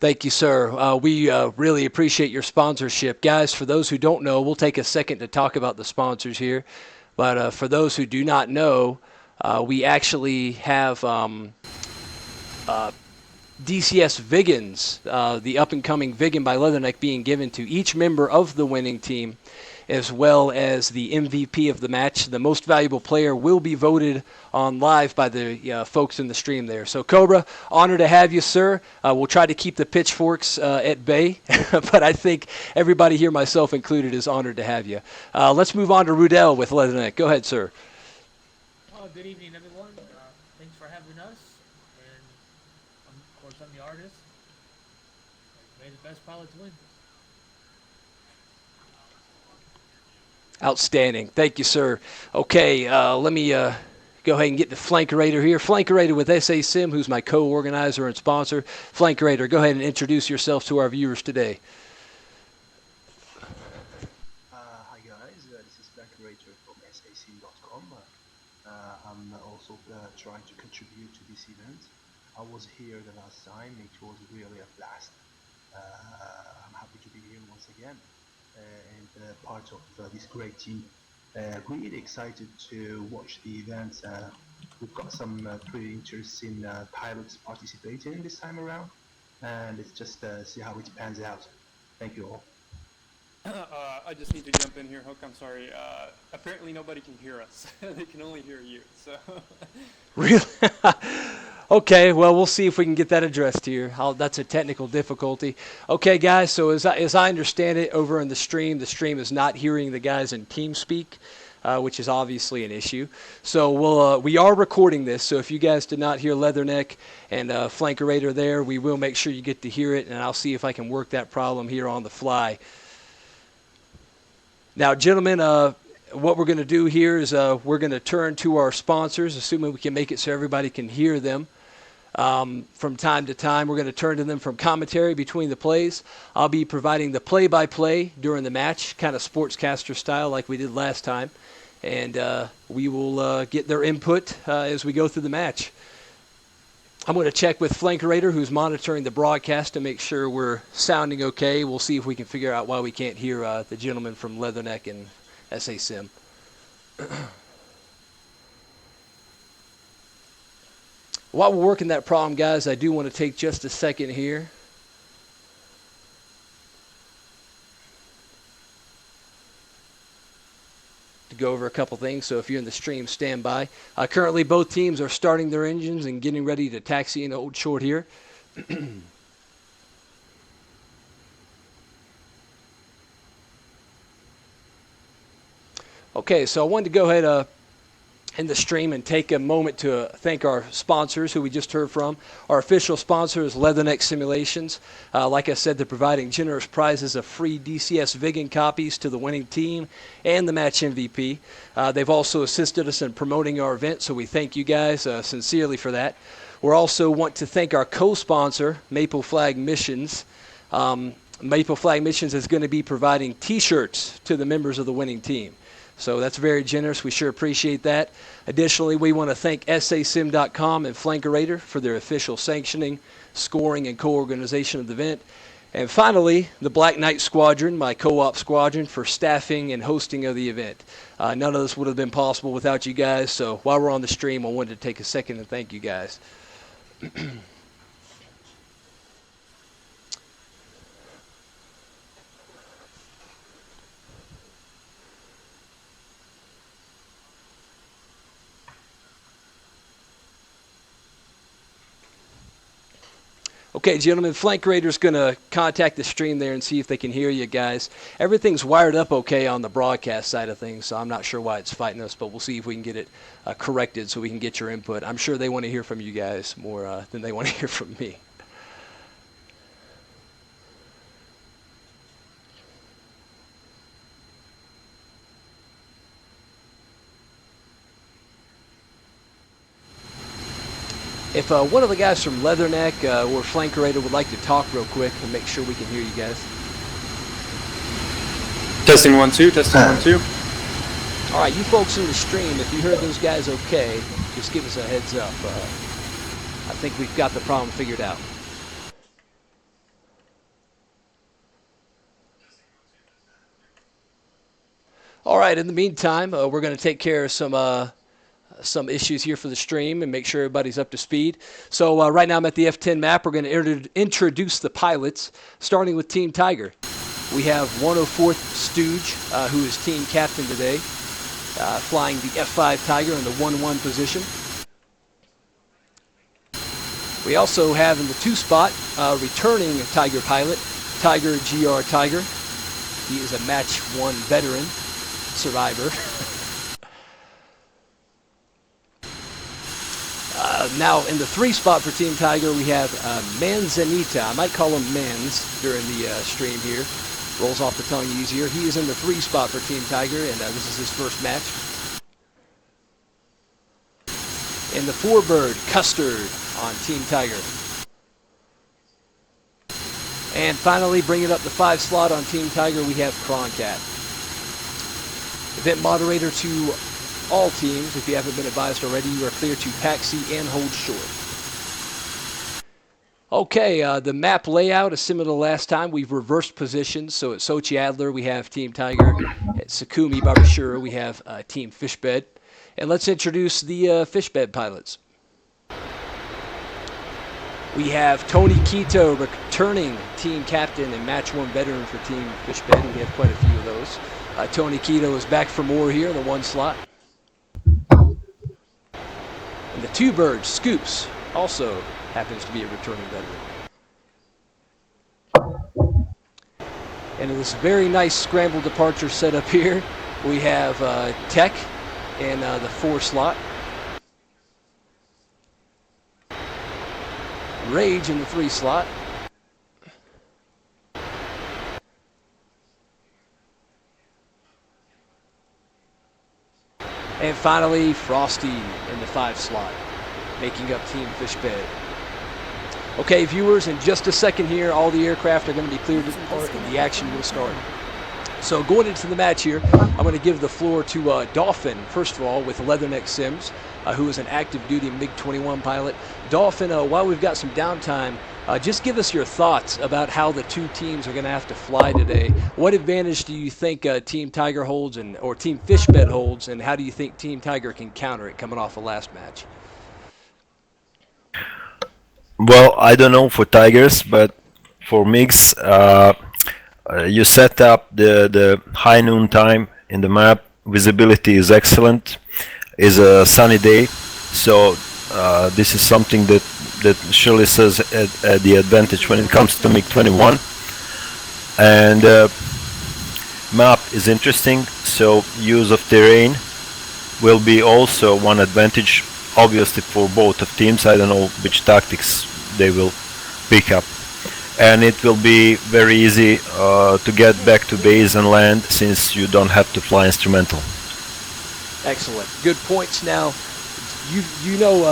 Thank you, sir. We really appreciate your sponsorship. Guys, for those who don't know, we'll take a second to talk about the sponsors here. But for those who do not know, we actually have DCS Viggens, the up-and-coming Viggen by Leatherneck being given to each member of the winning team, as well as the MVP of the match. The most valuable player will be voted on live by the folks in the stream there. So, Cobra, honor to have you, sir. We'll try to keep the pitchforks at bay, but I think everybody here, myself included, is honored to have you. Let's move on to Rudell with Leatherneck. Go ahead, sir. Good evening, everyone. Thanks for having us. And, of course, I'm the artist. May the best pilots win. Outstanding. Thank you, sir. Okay, let me go ahead and get the Flankerator here. Flankerator with SA Sim, who's my co-organizer and sponsor. Flankerator, go ahead and introduce yourself to our viewers today. Hi guys, this is Flankerator from SACim.com. I'm also trying to contribute to this event. I was here the last time. It was really a blast. I'm happy to be here once again. And part of this great team. Really excited to watch the event. We've got some pretty interesting pilots participating this time around, and let's just see how it pans out. Thank you all. I just need to jump in here, Hook. I'm sorry. Apparently nobody can hear us. They can only hear you. So. Really? Okay, well, we'll see if we can get that addressed here. That's a technical difficulty. Okay, guys, so as I understand it, over in the stream is not hearing the guys in TeamSpeak, which is obviously an issue. So we are recording this, so if you guys did not hear Leatherneck and Flankerator there, we will make sure you get to hear it, and I'll see if I can work that problem here on the fly. Now, gentlemen, what we're going to do here is we're going to turn to our sponsors, assuming we can make it so everybody can hear them. From time to time, we're going to turn to them from commentary between the plays. I'll be providing the play-by-play during the match, kind of sportscaster style like we did last time. And we will get their input as we go through the match. I'm going to check with Flankerator, who's monitoring the broadcast, to make sure we're sounding okay. We'll see if we can figure out why we can't hear the gentleman from Leatherneck and SA Sim. While we're working that problem, guys, I do want to take just a second here to go over a couple things. So if you're in the stream, stand by. Currently, both teams are starting their engines and getting ready to taxi into Old Short here. Okay, so I wanted to go ahead in the stream and take a moment to thank our sponsors who we just heard from. Our official sponsor is Leatherneck Simulations. Like I said, they're providing generous prizes of free DCS Viggen copies to the winning team and the match MVP. They've also assisted us in promoting our event, so we thank you guys sincerely for that. We also want to thank our co-sponsor, Maple Flag Missions. Maple Flag Missions is going to be providing T-shirts to the members of the winning team. So that's very generous. We sure appreciate that. Additionally, we want to thank SACim.com and Flankerator for their official sanctioning, scoring, and co-organization of the event. And finally, the Black Knight Squadron, my co-op squadron, for staffing and hosting of the event. None of this would have been possible without you guys. So while we're on the stream, I wanted to take a second and thank you guys. Okay, gentlemen, Flankerator's going to contact the stream there and see if they can hear you guys. Everything's wired up okay on the broadcast side of things, so I'm not sure why it's fighting us, but we'll see if we can get it corrected so we can get your input. I'm sure they want to hear from you guys more than they want to hear from me. If one of the guys from Leatherneck or Flankerator would like to talk real quick and make sure we can hear you guys. Testing 1 2, testing 1 2. All right, you folks in the stream, if you heard those guys okay, just give us a heads up. I think we've got the problem figured out. All right, in the meantime, we're going to take care of some issues here for the stream and make sure everybody's up to speed. So right now I'm at the F-10 map. We're going to introduce the pilots, starting with Team Tiger. We have 104th Stooge, who is team captain today, flying the F-5 Tiger in the 1-1 position. We also have in the 2 spot, returning Tiger pilot, Tiger GR Tiger. He is a match 1 veteran survivor. Now in the 3 spot for Team Tiger, we have Manzanita. I might call him Mans during the stream here. Rolls off the tongue easier. He is in the 3 spot for Team Tiger, and this is his first match. In the 4 bird, Custard on Team Tiger. And finally, bringing up the 5 slot on Team Tiger, we have Croncat. Event moderator to all teams. If you haven't been advised already, you are clear to taxi and hold short. Okay, the map layout is similar to last time. We've reversed positions. So at Sochi Adler, we have Team Tiger. At Sakumi Babashura, we have Team Fishbed. And let's introduce the Fishbed pilots. We have Tony Quito returning team captain and match 1 veteran for Team Fishbed. We have quite a few of those. Tony Quito is back for more here in the 1 slot. And the 2 bird, Scoops, also happens to be a returning veteran. And in this very nice scramble departure setup here, we have Tech in the 4 slot. Rage in the 3 slot. And finally, Frosty in the 5 slot, making up Team Fishbed. Okay, viewers, in just a second here, all the aircraft are going to be cleared to depart and the action will start. So going into the match here, I'm going to give the floor to Dolphin, first of all, with Leatherneck Sims, who is an active duty MiG-21 pilot. Dolphin, while we've got some downtime, just give us your thoughts about how the 2 teams are going to have to fly today. What advantage do you think Team Tiger holds or Team Fishbed holds, and how do you think Team Tiger can counter it coming off the last match? Well, I don't know for Tigers, but for MiGs, you set up the high noon time in the map. Visibility is excellent. It's a sunny day, so this is something that surely says at the advantage when it comes to MiG-21. And map is interesting, so use of terrain will be also one advantage, obviously for both of teams. I don't know which tactics they will pick up. And it will be very easy to get back to base and land, since you don't have to fly instrumental. Excellent. Good points. Now, you know,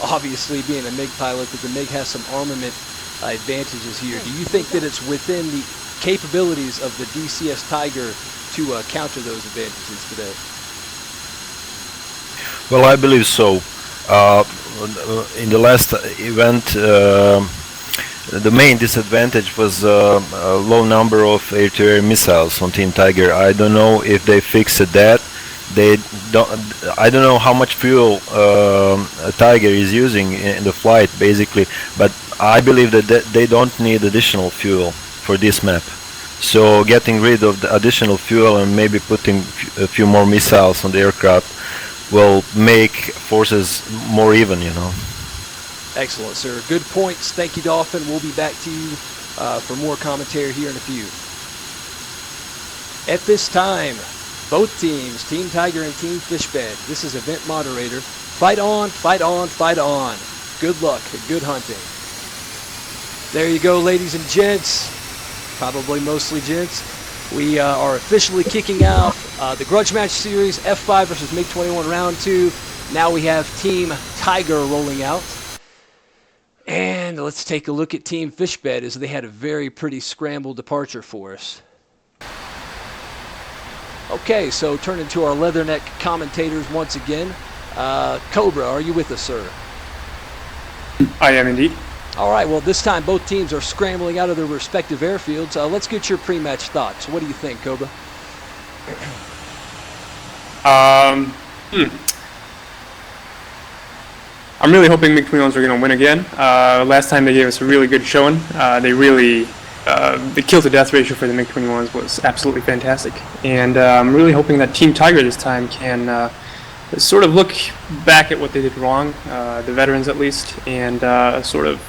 obviously being a MiG pilot, that the MiG has some armament advantages here. Do you think that it's within the capabilities of the DCS Tiger to counter those advantages today? Well, I believe so. In the last event, the main disadvantage was a low number of air-to-air missiles on Team Tiger. I don't know if they fixed that. I don't know how much fuel a Tiger is using in the flight, basically, but I believe that they don't need additional fuel for this map. So getting rid of the additional fuel and maybe putting a few more missiles on the aircraft will make forces more even, you know. Excellent, sir. Good points. Thank you, Dolphin. We'll be back to you for more commentary here in a few. At this time, both teams, Team Tiger and Team Fishbed, this is event moderator. Fight on, fight on, fight on. Good luck and good hunting. There you go, ladies and gents. Probably mostly gents. We are officially kicking out the Grudge Match Series, F-5 versus MiG-21 Round 2. Now we have Team Tiger rolling out. And let's take a look at Team Fishbed, as they had a very pretty scramble departure for us. Okay, so turning to our Leatherneck commentators once again. Cobra, are you with us, sir? I am indeed. All right, well, this time both teams are scrambling out of their respective airfields. Let's get your pre-match thoughts. What do you think, Cobra? Um, I'm really hoping MiG-21s are going to win again. Last time they gave us a really good showing. The kill-to-death ratio for the MiG-21s was absolutely fantastic. And I'm really hoping that Team Tiger this time can sort of look back at what they did wrong, the veterans at least, and sort of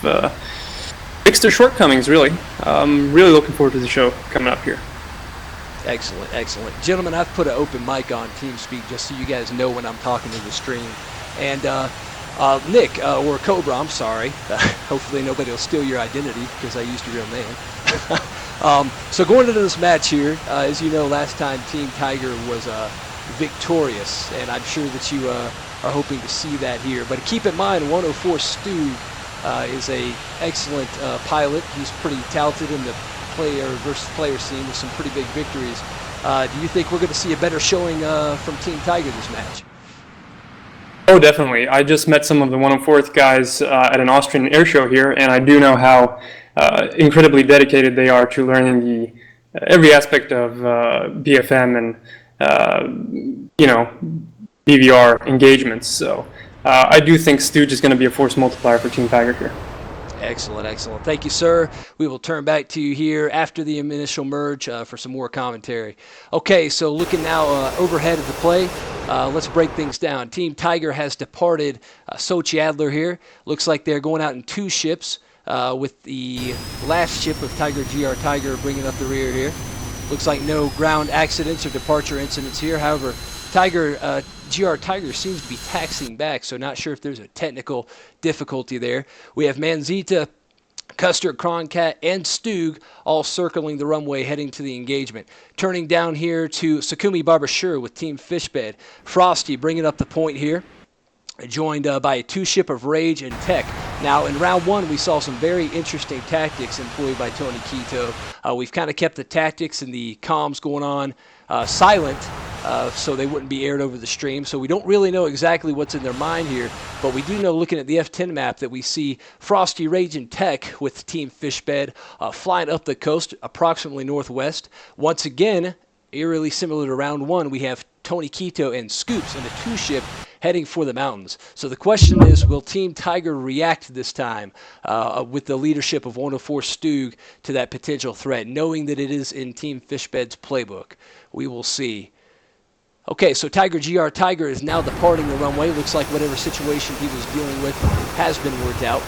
fix their shortcomings, really. I'm really looking forward to the show coming up here. Excellent, excellent. Gentlemen, I've put an open mic on TeamSpeak just so you guys know when I'm talking to the stream. And Nick, or Cobra, I'm sorry. Hopefully nobody will steal your identity because I used your real name. So going into this match here, as you know, last time Team Tiger was victorious, and I'm sure that you are hoping to see that here. But keep in mind, 104 Stu is a excellent pilot. He's pretty talented in the player versus player scene with some pretty big victories. Do you think we're going to see a better showing from Team Tiger this match? Oh, definitely. I just met some of the 104th guys at an Austrian air show here, and I do know how incredibly dedicated they are to learning every aspect of BFM and BVR engagements. So I do think Stooge is going to be a force multiplier for Team Tiger here. Excellent, excellent. Thank you, sir. We will turn back to you here after the initial merge for some more commentary. Okay, so looking now overhead of the play, let's break things down. Team Tiger has departed Sochi Adler here. Looks like they're going out in 2 ships with the last ship of Tiger GR Tiger bringing up the rear here. Looks like no ground accidents or departure incidents here. However, GR Tiger seems to be taxiing back, so not sure if there's a technical difficulty there. We have Manzita, Custer, Croncat, and Stug all circling the runway heading to the engagement. Turning down here to Sakumi Barbashur with Team Fishbed. Frosty bringing up the point here, joined by a 2-ship of Rage and Tech. Now, in round 1, we saw some very interesting tactics employed by Tony Quito. We've kind of kept the tactics and the comms going on silent, so they wouldn't be aired over the stream. So we don't really know exactly what's in their mind here, but we do know, looking at the F10 map, that we see Frosty, Rage, and Tech with Team Fishbed flying up the coast, approximately northwest. Once again, eerily similar to round 1, we have Tony Quito and Scoops in a 2-ship heading for the mountains. So the question is, will Team Tiger react this time with the leadership of 104 Stug to that potential threat, knowing that it is in Team Fishbed's playbook? We will see. Okay, so Tiger GR Tiger is now departing the runway. Looks like whatever situation he was dealing with has been worked out.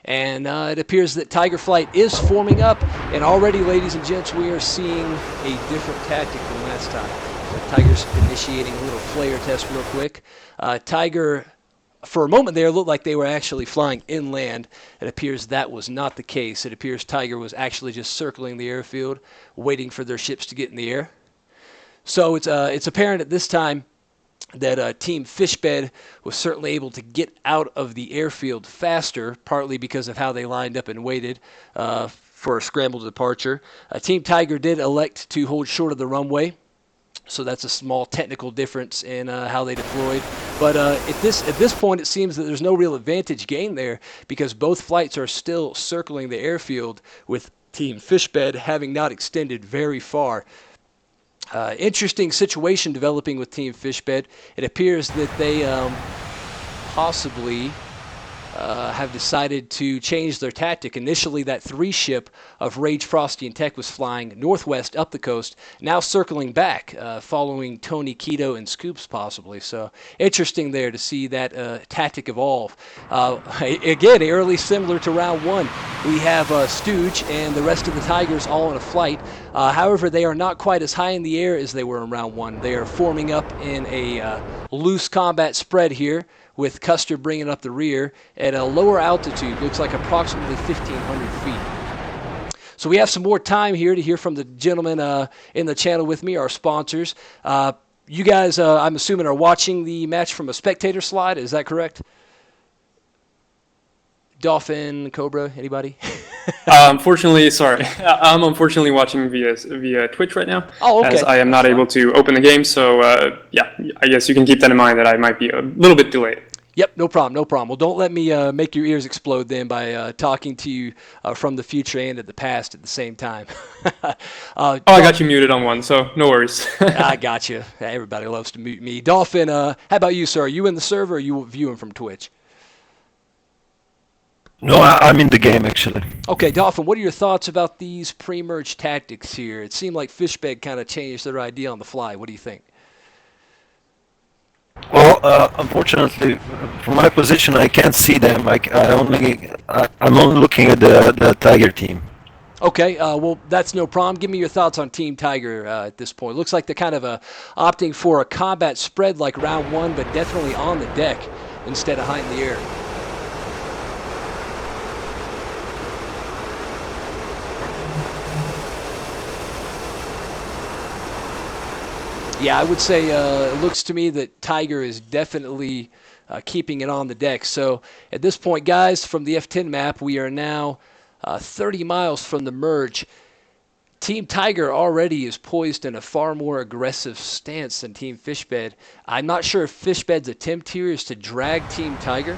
And it appears that Tiger Flight is forming up, and already, ladies and gents, we are seeing a different tactic than last time. So Tiger's initiating a little flare test real quick. Tiger, for a moment there, looked like they were actually flying inland. It appears that was not the case. It appears Tiger was actually just circling the airfield, waiting for their ships to get in the air. So it's apparent at this time that Team Fishbed was certainly able to get out of the airfield faster, partly because of how they lined up and waited for a scrambled departure. Team Tiger did elect to hold short of the runway, so that's a small technical difference in how they deployed. But at this point, it seems that there's no real advantage gained there, because both flights are still circling the airfield, with Team Fishbed having not extended very far. Interesting situation developing with Team Fishbed. It appears that they possibly have decided to change their tactic. Initially, that 3-ship of Rage, Frosty, and Tech was flying northwest up the coast, now circling back, following Tony, Quito, and Scoops possibly. So interesting there to see that tactic evolve. Again, eerily similar to round 1. We have Stooge and the rest of the Tigers all in a flight. However, they are not quite as high in the air as they were in round 1. They are forming up in a loose combat spread here, with Custer bringing up the rear at a lower altitude, looks like approximately 1,500 feet. So we have some more time here to hear from the gentlemen in the channel with me, our sponsors. You guys, I'm assuming, are watching the match from a spectator slide. Is that correct? Dolphin, Cobra, anybody? Unfortunately, sorry. I'm unfortunately watching via Twitch right now. Oh, okay. As I am not able to open the game, so yeah, I guess you can keep that in mind that I might be a little bit delayed. Yep, no problem, no problem. Well, don't let me make your ears explode then by talking to you from the future and at the past at the same time. Oh, I got you muted on one, so no worries. I got you. Everybody loves to mute me. Dolphin, how about you, sir? Are you in the server or are you viewing from Twitch? No, I'm in the game actually. Okay, Dolphin, what are your thoughts about these pre-merge tactics here? It seemed like Fishbed kind of changed their idea on the fly. What do you think? Well, unfortunately, from my position, I can't see them. I'm only looking at the Tiger team. Okay, well, that's no problem. Give me your thoughts on Team Tiger at this point. Looks like they're kind of opting for a combat spread like round one, but definitely on the deck instead of high in the air. Yeah, I would say it looks to me that Tiger is definitely keeping it on the deck. So at this point, guys, from the F10 map, we are now 30 miles from the merge. Team Tiger already is poised in a far more aggressive stance than Team Fishbed. I'm not sure if Fishbed's attempt here is to drag Team Tiger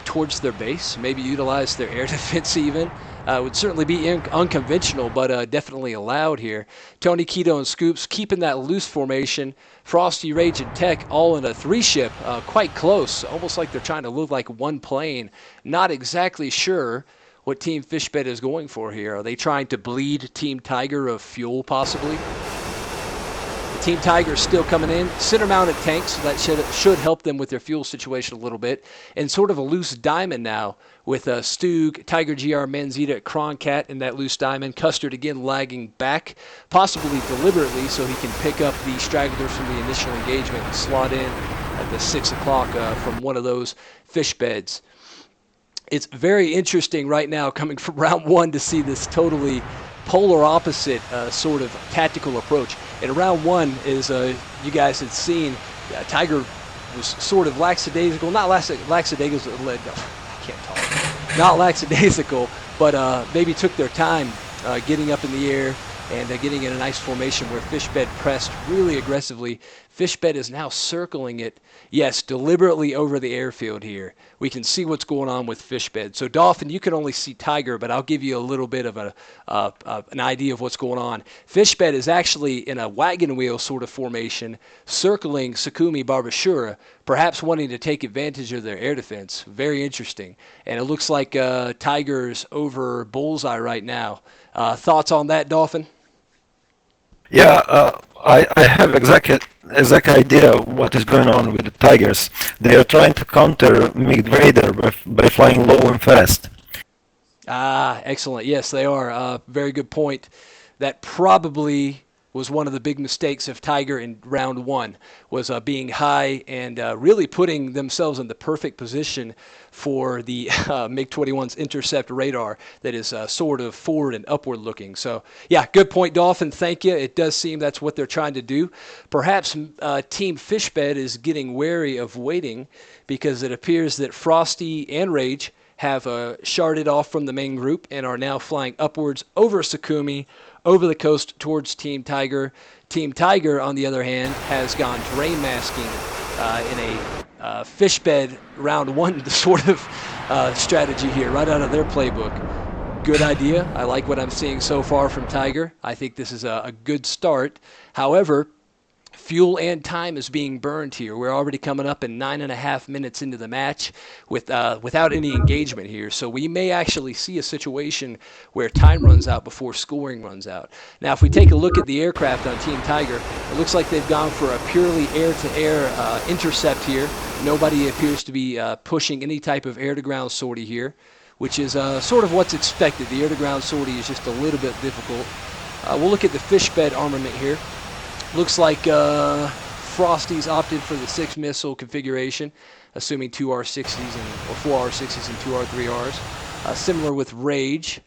towards their base, maybe utilize their air defense even. Would certainly be unconventional, but definitely allowed here. Tony, Keto, and Scoops keeping that loose formation. Frosty, Rage, and Tech all in a three-ship, quite close, almost like they're trying to look like one plane. Not exactly sure what Team Fishbed is going for here. Are they trying to bleed Team Tiger of fuel, possibly? Team Tiger is still coming in. Center-mounted tanks, so that should help them with their fuel situation a little bit. And sort of a loose diamond now with Stug, Tiger GR, Manzita, Kroncat in that loose diamond. Custard again lagging back, possibly deliberately, so he can pick up the stragglers from the initial engagement and slot in at the 6 o'clock from one of those fish beds. It's very interesting right now coming from round one to see this totally polar opposite sort of tactical approach. In round one, as you guys had seen, Tiger was sort of lackadaisical, not lackadaisical, I can't talk, not lackadaisical, but maybe took their time getting up in the air and getting in a nice formation where Fishbed pressed really aggressively. Fishbed is now circling it, yes, deliberately over the airfield here. We can see what's going on with Fishbed. So, Dolphin, you can only see Tiger, but I'll give you a little bit of an idea of what's going on. Fishbed is actually in a wagon wheel sort of formation, circling Sakumi Barbashura, perhaps wanting to take advantage of their air defense. Very interesting. And it looks like Tiger's over bullseye right now. Thoughts on that, Dolphin? Yeah, I have exact idea what is going on with the Tigers. They are trying to counter MiG Raider by flying low and fast. Ah, excellent. Yes, they are. Very good point. That probably was one of the big mistakes of Tiger in round one, was being high and really putting themselves in the perfect position for the MiG-21's intercept radar that is sort of forward and upward looking. So, yeah, good point, Dolphin. Thank you. It does seem that's what they're trying to do. Perhaps Team Fishbed is getting wary of waiting because it appears that Frosty and Rage have sharded off from the main group and are now flying upwards over Sakumi, over the coast towards Team Tiger. Team Tiger, on the other hand, has gone terrain masking in a fishbed round one sort of strategy here, right out of their playbook. Good idea. I like what I'm seeing so far from Tiger. I think this is a good start. However, fuel and time is being burned here. We're already coming up in 9.5 minutes into the match without any engagement here. So we may actually see a situation where time runs out before scoring runs out. Now, if we take a look at the aircraft on Team Tiger, it looks like they've gone for a purely air-to-air intercept here. Nobody appears to be pushing any type of air-to-ground sortie here, which is sort of what's expected. The air-to-ground sortie is just a little bit difficult. We'll look at the fishbed armament here. Looks like Frosty's opted for the 6 missile configuration, assuming 2 R60s or 4 R60s and 2 R3Rs. Similar with Rage.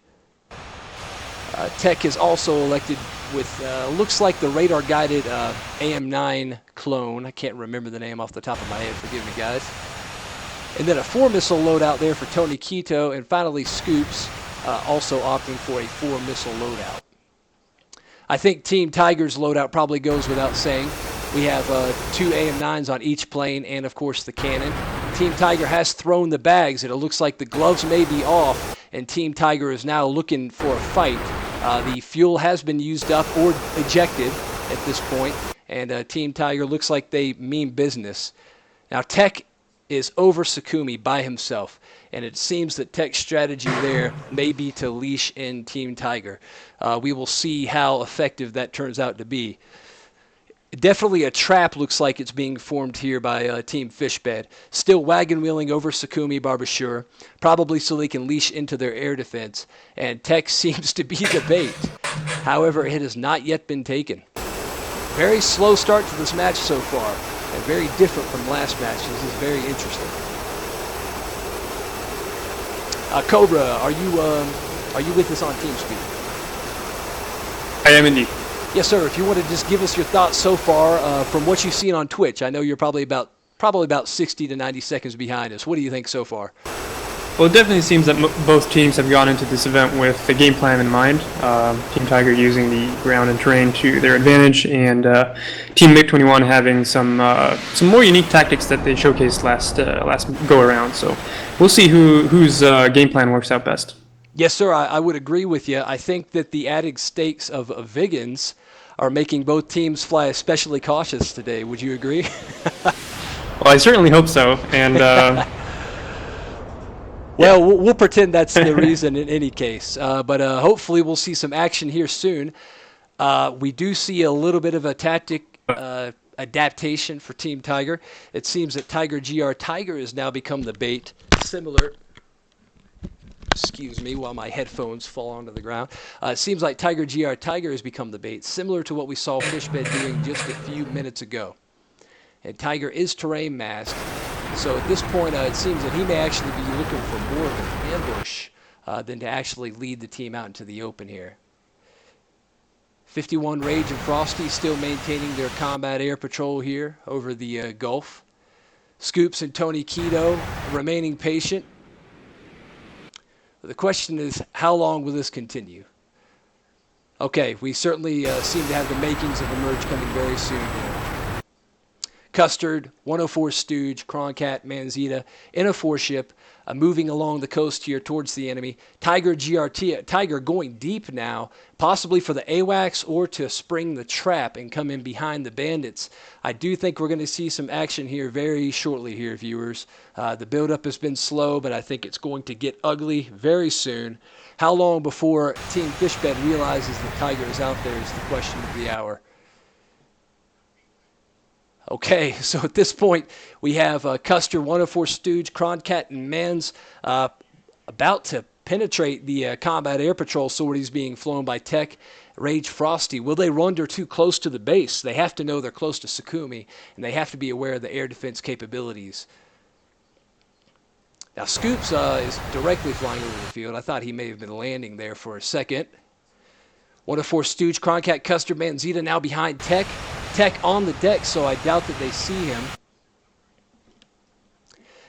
Tech has also elected with, looks like the radar-guided AM9 clone. I can't remember the name off the top of my head, forgive me guys. And then a 4 missile loadout there for Tony Keto, and finally Scoops also opting for a 4 missile loadout. I think Team Tiger's loadout probably goes without saying. We have 2 AM9s on each plane and, of course, the cannon. Team Tiger has thrown the bags, and it looks like the gloves may be off, and Team Tiger is now looking for a fight. The fuel has been used up or ejected at this point, and Team Tiger looks like they mean business. Now, Tech is over Sakumi by himself, and it seems that Tech's strategy there may be to leash in Team Tiger. We will see how effective that turns out to be. Definitely a trap looks like it's being formed here by Team Fishbed. Still wagon wheeling over Sakumi Barbashur, probably so they can leash into their air defense, and Tech seems to be the bait. However, it has not yet been taken. Very slow start to this match so far, and very different from last match. This is very interesting. Cobra, are you with us on TeamSpeak? I am indeed. Yes, sir. If you want to just give us your thoughts so far from what you've seen on Twitch. I know you're probably about 60 to 90 seconds behind us. What do you think so far? Well, it definitely seems that both teams have gone into this event with the game plan in mind. Team Tiger using the ground and terrain to their advantage, and Team MiG-21 having some more unique tactics that they showcased last go around. So we'll see whose game plan works out best. Yes, sir. I would agree with you. I think that the added stakes of Viggens are making both teams fly especially cautious today. Would you agree? Well, I certainly hope so, and. Well, we'll pretend that's the reason in any case. But hopefully we'll see some action here soon. We do see a little bit of a tactic adaptation for Team Tiger. It seems that Tiger has now become the bait, similar... Excuse me while my headphones fall onto the ground. It seems like Tiger has become the bait, similar to what we saw Fishbed doing just a few minutes ago. And Tiger is terrain masked. So at this point, it seems that he may actually be looking for more of an ambush than to actually lead the team out into the open here. 51 Rage and Frosty still maintaining their combat air patrol here over the Gulf. Scoops and Tony Keto remaining patient. The question is, how long will this continue? Okay, we certainly seem to have the makings of a merge coming very soon here. Custard, 104 Stooge, Croncat, Manzita in a 4-ship, moving along the coast here towards the enemy. Tiger going deep now, possibly for the AWACS or to spring the trap and come in behind the bandits. I do think we're going to see some action here very shortly here, viewers. The build-up has been slow, but I think it's going to get ugly very soon. How long before Team Fishbed realizes that Tiger is out there is the question of the hour. Okay, so at this point, we have Custer, 104 Stooge, Croncat, and Mans about to penetrate the combat air patrol sorties being flown by Tech, Rage, Frosty. Will they wander too close to the base? They have to know they're close to Sakumi, and they have to be aware of the air defense capabilities. Now, Scoops is directly flying over the field. I thought he may have been landing there for a second. 104 Stooge, Croncat, Custer, Manzita now behind Tech. Tech on the deck, so I doubt that they see him.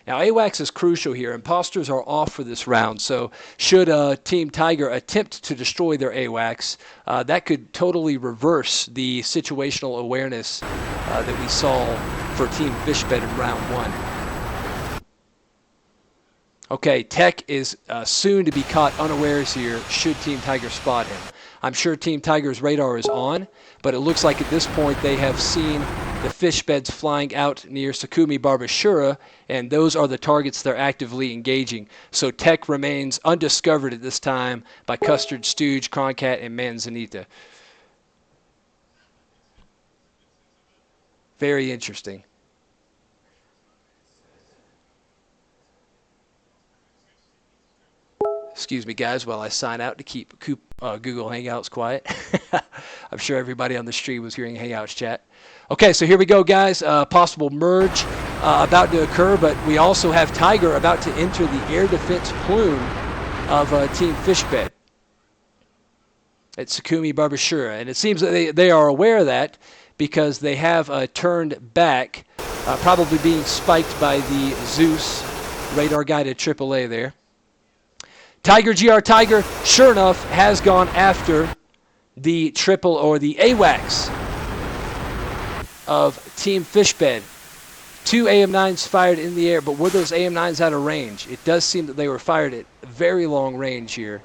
Now, AWACS is crucial here. Imposters are off for this round, so should Team Tiger attempt to destroy their AWACS, that could totally reverse the situational awareness that we saw for Team Fishbed in round 1. Okay, Tech is soon to be caught unawares here should Team Tiger spot him. I'm sure Team Tiger's radar is on, but it looks like at this point they have seen the Fishbeds flying out near Sakumi Barbashura, and those are the targets they're actively engaging. So Tech remains undiscovered at this time by Custard, Stooge, Croncat, and Manzanita. Very interesting. Excuse me, guys, while I sign out to keep Google Hangouts quiet. I'm sure everybody on the stream was hearing Hangouts chat. Okay, so here we go, guys. Possible merge about to occur, but we also have Tiger about to enter the air defense plume of Team Fishbed at Sakumi Barbashura. And it seems that they are aware of that because they have turned back, probably being spiked by the Zeus radar-guided AAA there. Tiger, sure enough, has gone after the AWACS of Team Fishbed. 2 AM-9s fired in the air, but were those AM-9s out of range? It does seem that they were fired at very long range here.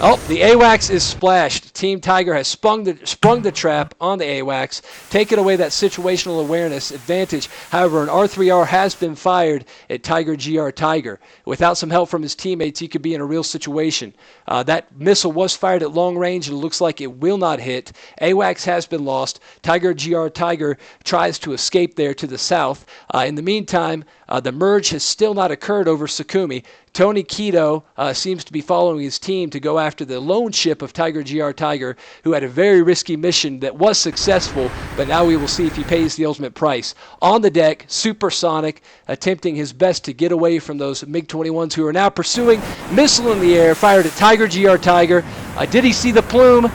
Oh, the AWACS is splashed. Team Tiger has sprung the trap on the AWACS, taking away that situational awareness advantage. However, an R3R has been fired at Tiger GR Tiger. Without some help from his teammates, he could be in a real situation. That missile was fired at long range, and it looks like it will not hit. AWACS has been lost. Tiger GR Tiger tries to escape there to the south. In the meantime, the merge has still not occurred over Sakumi. Tony Keto seems to be following his team to go after the lone ship of Tiger GR Tiger, who had a very risky mission that was successful, but now we will see if he pays the ultimate price. On the deck, Supersonic attempting his best to get away from those MiG-21s who are now pursuing. Missile in the air, fired at Tiger GR Tiger. Did he see the plume?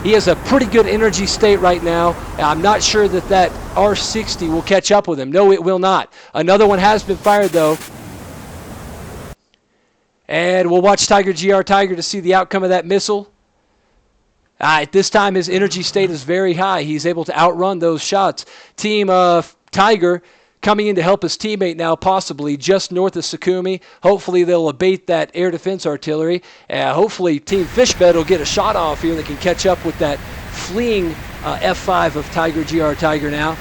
He has a pretty good energy state right now. I'm not sure that that R-60 will catch up with him. No, it will not. Another one has been fired, though. And we'll watch Tiger GR Tiger to see the outcome of that missile. At this time, his energy state is very high. He's able to outrun those shots. Team Tiger coming in to help his teammate now, possibly just north of Sakumi. Hopefully they'll abate that air defense artillery. Hopefully Team Fishbed will get a shot off here that can catch up with that fleeing F-5 of Tiger GR Tiger now.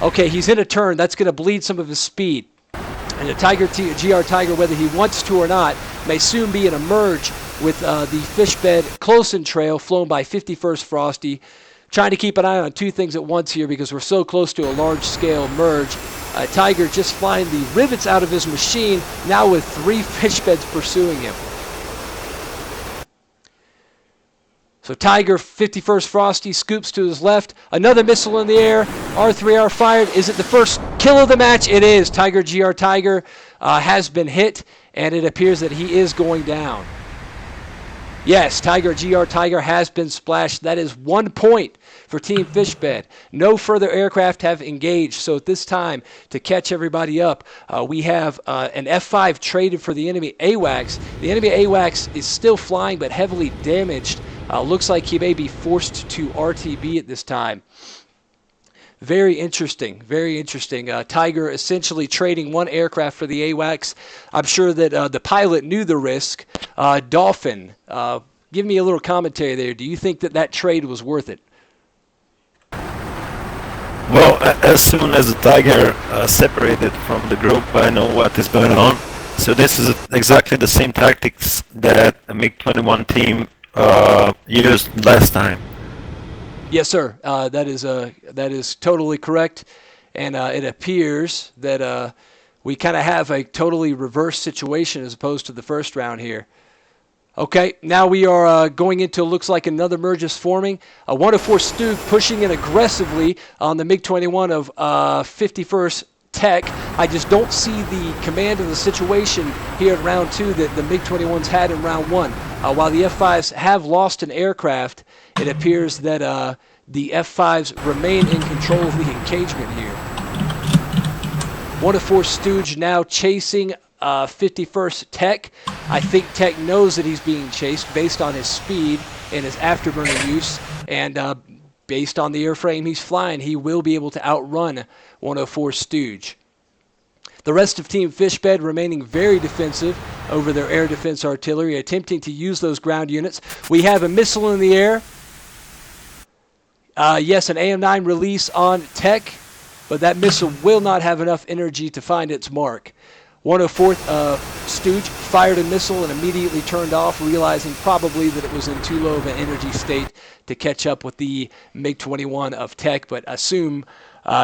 Okay, he's in a turn. That's going to bleed some of his speed. And the Tiger GR Tiger, whether he wants to or not, may soon be in a merge with the Fishbed close-in trail flown by 51st Frosty. Trying to keep an eye on two things at once here because we're so close to a large-scale merge. Tiger just flying the rivets out of his machine, now with 3 Fishbeds pursuing him. So Tiger, 51st Frosty, scoops to his left. Another missile in the air. R3R fired. Is it the first kill of the match? It is. Tiger GR Tiger has been hit, and it appears that he is going down. Yes, Tiger GR Tiger has been splashed. That is 1 point for Team Fishbed. No further aircraft have engaged. So at this time, to catch everybody up, we have an F-5 traded for the enemy AWACS. The enemy AWACS is still flying but heavily damaged. Looks like he may be forced to RTB at this time. Very interesting, very interesting. Tiger essentially trading 1 aircraft for the AWACS. I'm sure that the pilot knew the risk. Dolphin, give me a little commentary there. Do you think that that trade was worth it? Well, as soon as the Tiger separated from the group, I know what is going on. So this is exactly the same tactics that a MiG-21 team used last time. Yes, sir. That is totally correct, and it appears that we kind of have a totally reverse situation as opposed to the first round here. Okay, now we are going into, looks like another merge is forming. 104 Stug pushing in aggressively on the MiG-21 of 51st Tech. I just don't see the command of the situation here in round 2 that the MiG-21s had in round 1. While the F-5s have lost an aircraft, it appears that the F-5s remain in control of the engagement here. 104 Stooge now chasing 51st Tech. I think Tech knows that he's being chased based on his speed and his afterburner use, and based on the airframe he's flying, he will be able to outrun 104 Stooge. The rest of Team Fishbed remaining very defensive over their air defense artillery, attempting to use those ground units. We have a missile in the air. Yes, an AM-9 release on Tech, but that missile will not have enough energy to find its mark. 104th Stooge fired a missile and immediately turned off, realizing probably that it was in too low of an energy state to catch up with the MiG-21 of Tech, but assume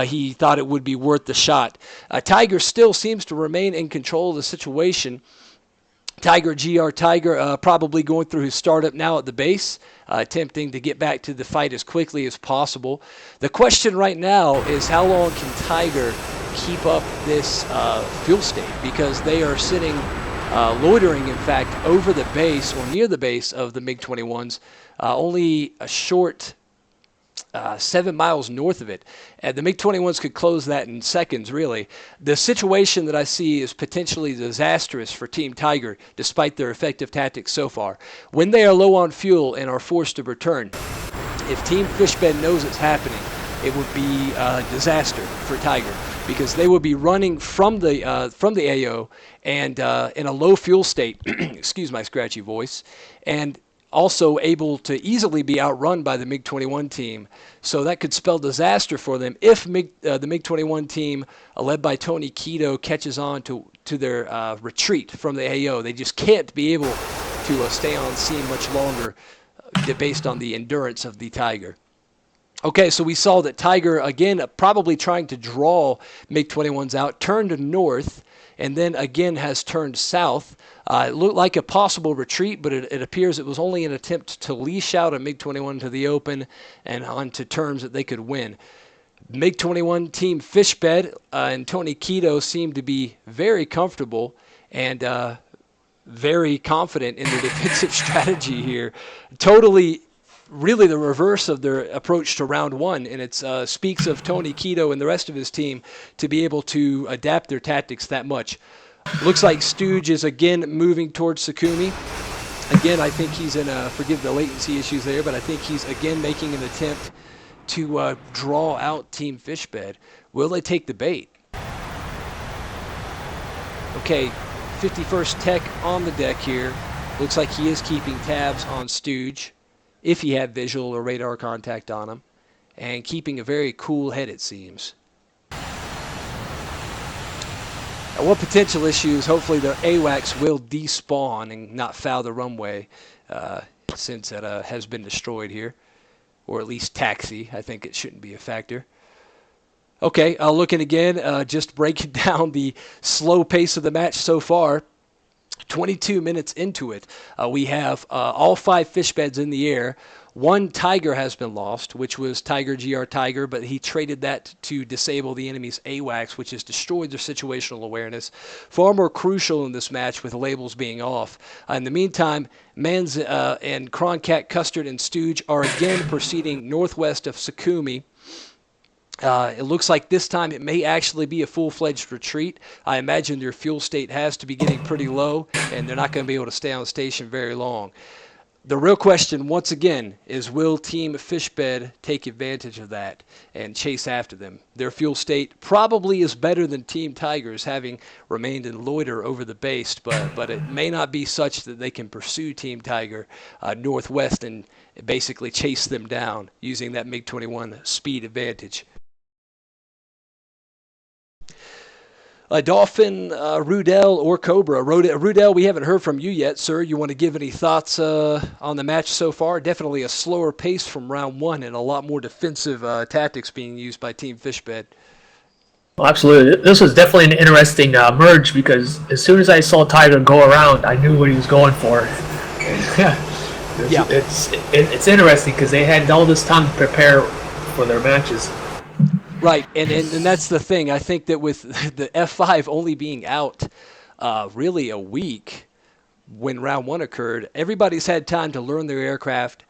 he thought it would be worth the shot. Tiger still seems to remain in control of the situation. Tiger GR Tiger probably going through his startup now at the base, attempting to get back to the fight as quickly as possible. The question right now is how long can Tiger keep up this fuel state, because they are sitting loitering, in fact, over the base or near the base of the MiG-21s, only a short 7 miles north of it. The MiG-21s could close that in seconds, really. The situation that I see is potentially disastrous for Team Tiger, despite their effective tactics so far. When they are low on fuel and are forced to return, if Team Fishbed knows it's happening, it would be a disaster for Tiger, because they would be running from the AO and in a low fuel state. Excuse my scratchy voice, and also able to easily be outrun by the MiG-21 team. So that could spell disaster for them if the MiG-21 team, led by Tony Quito, catches on to their retreat from the AO. They just can't be able to stay on scene much longer based on the endurance of the Tiger. Okay, so we saw that Tiger, again, probably trying to draw MiG-21s out, turned north, and then again has turned south. It looked like a possible retreat, but it appears it was only an attempt to leash out a MiG-21 to the open and onto terms that they could win. MiG-21 team Fishbed and Tony Quito seemed to be very comfortable and very confident in their defensive strategy here. Totally, really the reverse of their approach to round one, and it speaks of Tony Quito and the rest of his team to be able to adapt their tactics that much. Looks like Stooge is again moving towards Sakumi. Again, I think he's in forgive the latency issues there, but I think he's again making an attempt to draw out Team Fishbed. Will they take the bait? Okay, 51st Tech on the deck here. Looks like he is keeping tabs on Stooge, if he had visual or radar contact on him, and keeping a very cool head, it seems. One potential issue is hopefully the AWACS will despawn and not foul the runway, since it has been destroyed here, or at least taxi. I think it shouldn't be a factor. Okay, looking again, just breaking down the slow pace of the match so far. 22 minutes into it, we have all 5 fish beds in the air. 1 Tiger has been lost, which was Tiger GR Tiger, but he traded that to disable the enemy's AWACS, which has destroyed their situational awareness. Far more crucial in this match with labels being off. In the meantime, Manz and Croncat, Custard, and Stooge are again proceeding northwest of Sakumi. It looks like this time it may actually be a full-fledged retreat. I imagine their fuel state has to be getting pretty low, and they're not going to be able to stay on station very long. The real question, once again, is will Team Fishbed take advantage of that and chase after them? Their fuel state probably is better than Team Tigers, having remained in loiter over the base, but it may not be such that they can pursue Team Tiger northwest and basically chase them down using that MiG-21 speed advantage. Dolphin, Rudell, or Cobra. Rudell, we haven't heard from you yet, sir. You want to give any thoughts on the match so far? Definitely a slower pace from round one and a lot more defensive tactics being used by Team Fishbed. Well, absolutely. This was definitely an interesting merge, because as soon as I saw Tiger go around, I knew what he was going for. Yeah. It's interesting because they had all this time to prepare for their matches. Right, and that's the thing. I think that with the F-5 only being out really a week when round one occurred, everybody's had time to learn their aircraft.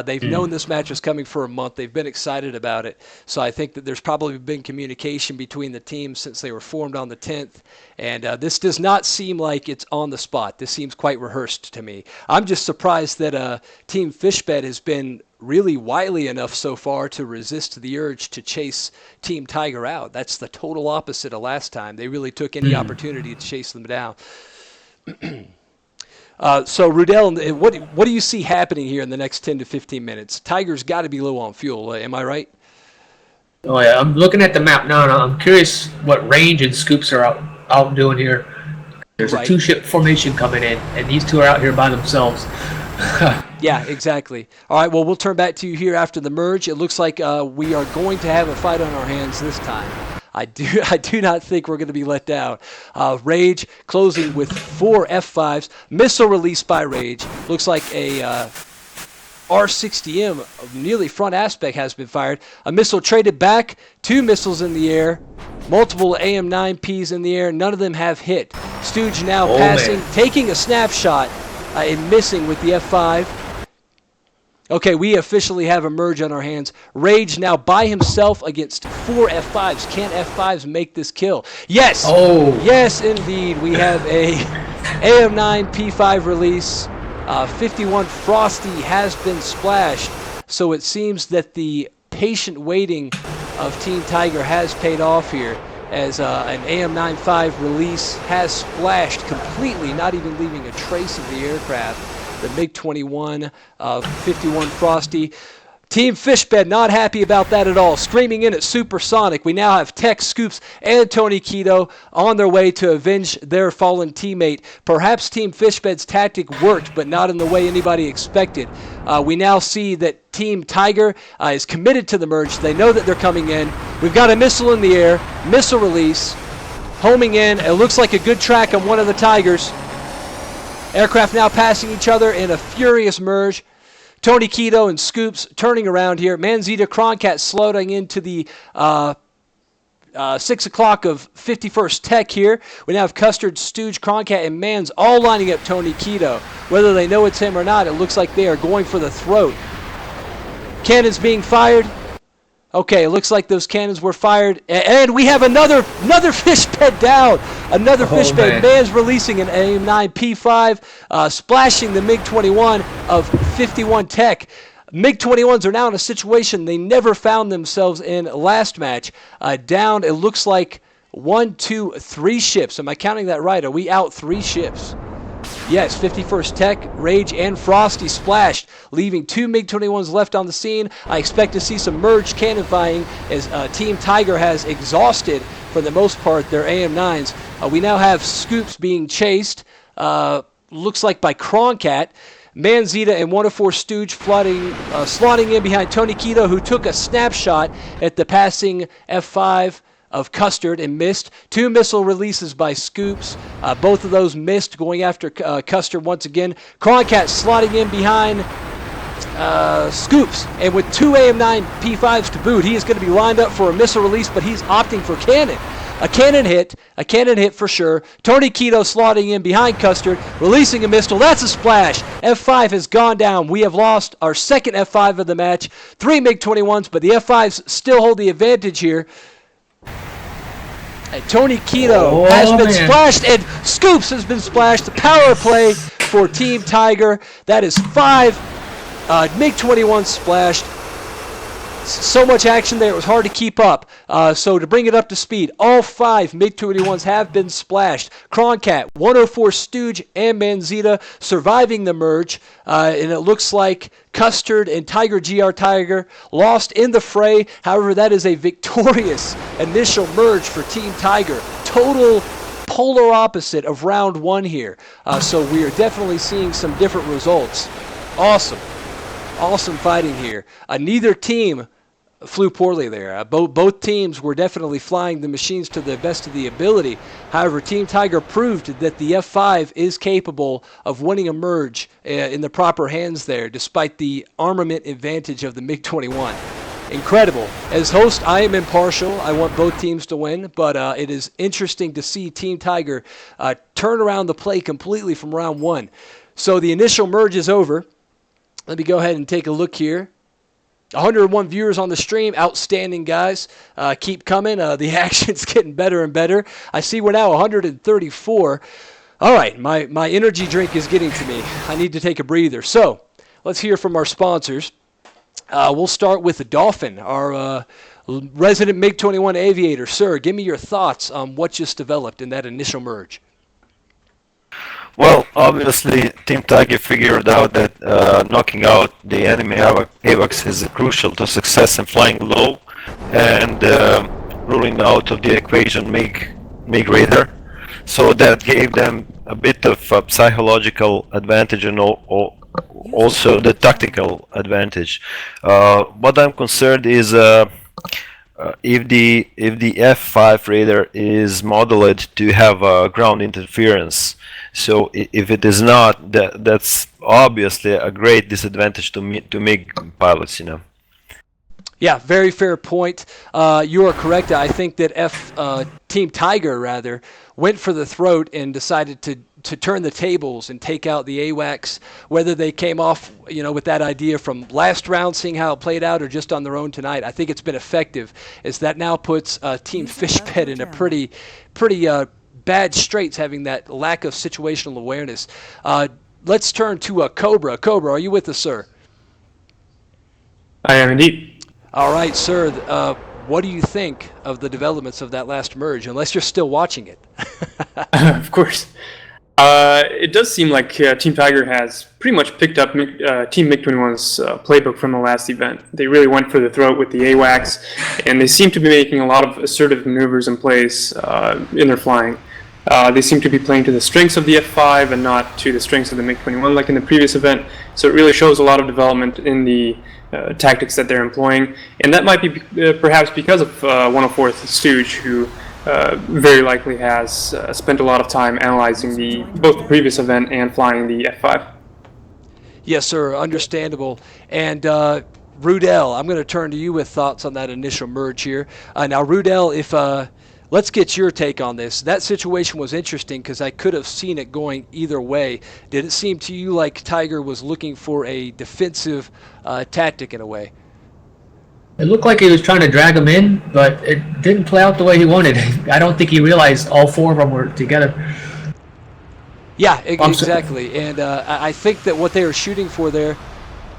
They've known this match was coming for a month. They've been excited about it. So I think that there's probably been communication between the teams since they were formed on the 10th. And this does not seem like it's on the spot. This seems quite rehearsed to me. I'm just surprised that Team Fishbed has been really wily enough so far to resist the urge to chase Team Tiger out. That's the total opposite of last time. They really took any opportunity to chase them down. So, Rudell, what do you see happening here in the next 10 to 15 minutes? Tiger's got to be low on fuel. Am I right? Oh, yeah. I'm looking at the map now, and I'm curious what Range and Scoops are out doing here. There's a 2-ship formation coming in, and these two are out here by themselves. Yeah, exactly. All right, well, we'll turn back to you here after the merge. It looks like we are going to have a fight on our hands this time. I do not think we're going to be let down. Rage closing with 4 F-5s. Missile released by Rage. Looks like a R-60M, nearly front aspect, has been fired. A missile traded back. 2 missiles in the air. Multiple AM-9Ps in the air. None of them have hit. Stooge now passing, taking a snapshot and missing with the F-5. Okay, we officially have a merge on our hands. Rage now by himself against 4 F-5s. Can F-5s make this kill? Yes! Oh! Yes, indeed. We have a AM-9 P5 release. 51 Frosty has been splashed. So it seems that the patient waiting of Team Tiger has paid off here, as an AM-95 release has splashed completely, not even leaving a trace of the aircraft. The MiG-21 51 Frosty. Team Fishbed not happy about that at all, screaming in at Supersonic. We now have Tech, Scoops, and Tony Quito on their way to avenge their fallen teammate. Perhaps Team Fishbed's tactic worked, but not in the way anybody expected. We now see that Team Tiger is committed to the merge. They know that they're coming in. We've got a missile in the air, missile release, homing in. It looks like a good track on one of the Tigers. Aircraft now passing each other in a furious merge. Tony Quito and Scoops turning around here. Manzita Croncat slowing into the 6 o'clock of 51st Tech here. We now have Custard, Stooge, Croncat, and Mans all lining up Tony Quito. Whether they know it's him or not, it looks like they are going for the throat. Cannons being fired. Okay, it looks like those cannons were fired. And we have another Fishbed down. Another Fishbed. Man's releasing an AIM-9 P5, splashing the MiG-21 of 51 Tech. MiG-21s are now in a situation they never found themselves in last match. Down, it looks like 1, 2, 3 ships. Am I counting that right? Are we out 3 ships? Yes, 51st Tech, Rage, and Frosty splashed, leaving 2 MiG-21s left on the scene. I expect to see some merged cannon firing as Team Tiger has exhausted, for the most part, their AM-9s. We now have Scoops being chased, looks like by Croncat. Manzita and 104 Stooge slotting in behind Tony Quito, who took a snapshot at the passing F-5 of Custard and missed. 2 missile releases by Scoops. Both of those missed, going after Custard once again. Croncat slotting in behind Scoops, and with 2 AM-9 P5s to boot, he is going to be lined up for a missile release, but he's opting for cannon. A cannon hit for sure. Tony Quito slotting in behind Custard, releasing a missile. That's a splash. F5 has gone down. We have lost our second F5 of the match. 3 MiG-21s, but the F5s still hold the advantage here. And Tony Quito has been splashed, and Scoops has been splashed. The power play for Team Tiger. That is 5 MiG-21 splashed. So much action there, it was hard to keep up. So to bring it up to speed, all 5 MiG-21s have been splashed. Croncat, 104 Stooge, and Manzita surviving the merge. And it looks like Custard and Tiger GR Tiger lost in the fray. However, that is a victorious initial merge for Team Tiger. Total polar opposite of round 1 here. So we are definitely seeing some different results. Awesome fighting here. Neither team flew poorly there. Both teams were definitely flying the machines to the best of the ability. However, Team Tiger proved that the F-5 is capable of winning a merge in the proper hands there, despite the armament advantage of the MiG-21. Incredible. As host, I am impartial. I want both teams to win, but it is interesting to see Team Tiger turn around the play completely from round 1. So the initial merge is over. Let me go ahead and take a look here. 101 viewers on the stream. Outstanding, guys. Keep coming. The action's getting better and better. I see we're now 134. All right, my energy drink is getting to me. I need to take a breather. So let's hear from our sponsors. We'll start with the Dolphin, our resident MiG-21 aviator. Sir, give me your thoughts on what just developed in that initial merge. Well, obviously, Team Tiger figured out that knocking out the enemy AWACS is crucial to success in flying low, and ruling out of the equation MiG radar. So that gave them a bit of psychological advantage and also the tactical advantage. What I'm concerned is if the F-5 radar is modeled to have ground interference. So if it is not, that's obviously a great disadvantage to MiG pilots, you know. Yeah, very fair point. You are correct. I think that Team Tiger rather went for the throat and decided to turn the tables and take out the AWACS. Whether they came off, with that idea from last round, seeing how it played out, or just on their own tonight, I think it's been effective. As that now puts Team Fishbed in a pretty bad straits, having that lack of situational awareness. Let's turn to Cobra. Cobra, are you with us, sir? I am indeed. All right, sir. what do you think of the developments of that last merge, unless you're still watching it? Of course. It does seem like Team Tiger has pretty much picked up Team MiG-21's playbook from the last event. They really went for the throat with the AWACS, and they seem to be making a lot of assertive maneuvers in plays in their flying. They seem to be playing to the strengths of the F-5 and not to the strengths of the MiG-21 like in the previous event, so it really shows a lot of development in the tactics that they're employing, and that might be perhaps because of 104th Stooge, who very likely has spent a lot of time analyzing both the previous event and flying the F-5. Yes, sir. Understandable. And Rudell, I'm going to turn to you with thoughts on that initial merge here. Now, Rudell, let's get your take on this. That situation was interesting because I could have seen it going either way. Did it seem to you like Tiger was looking for a defensive tactic in a way? It looked like he was trying to drag him in, but it didn't play out the way he wanted. I don't think he realized all four of them were together. Yeah, exactly. And I think that what they were shooting for there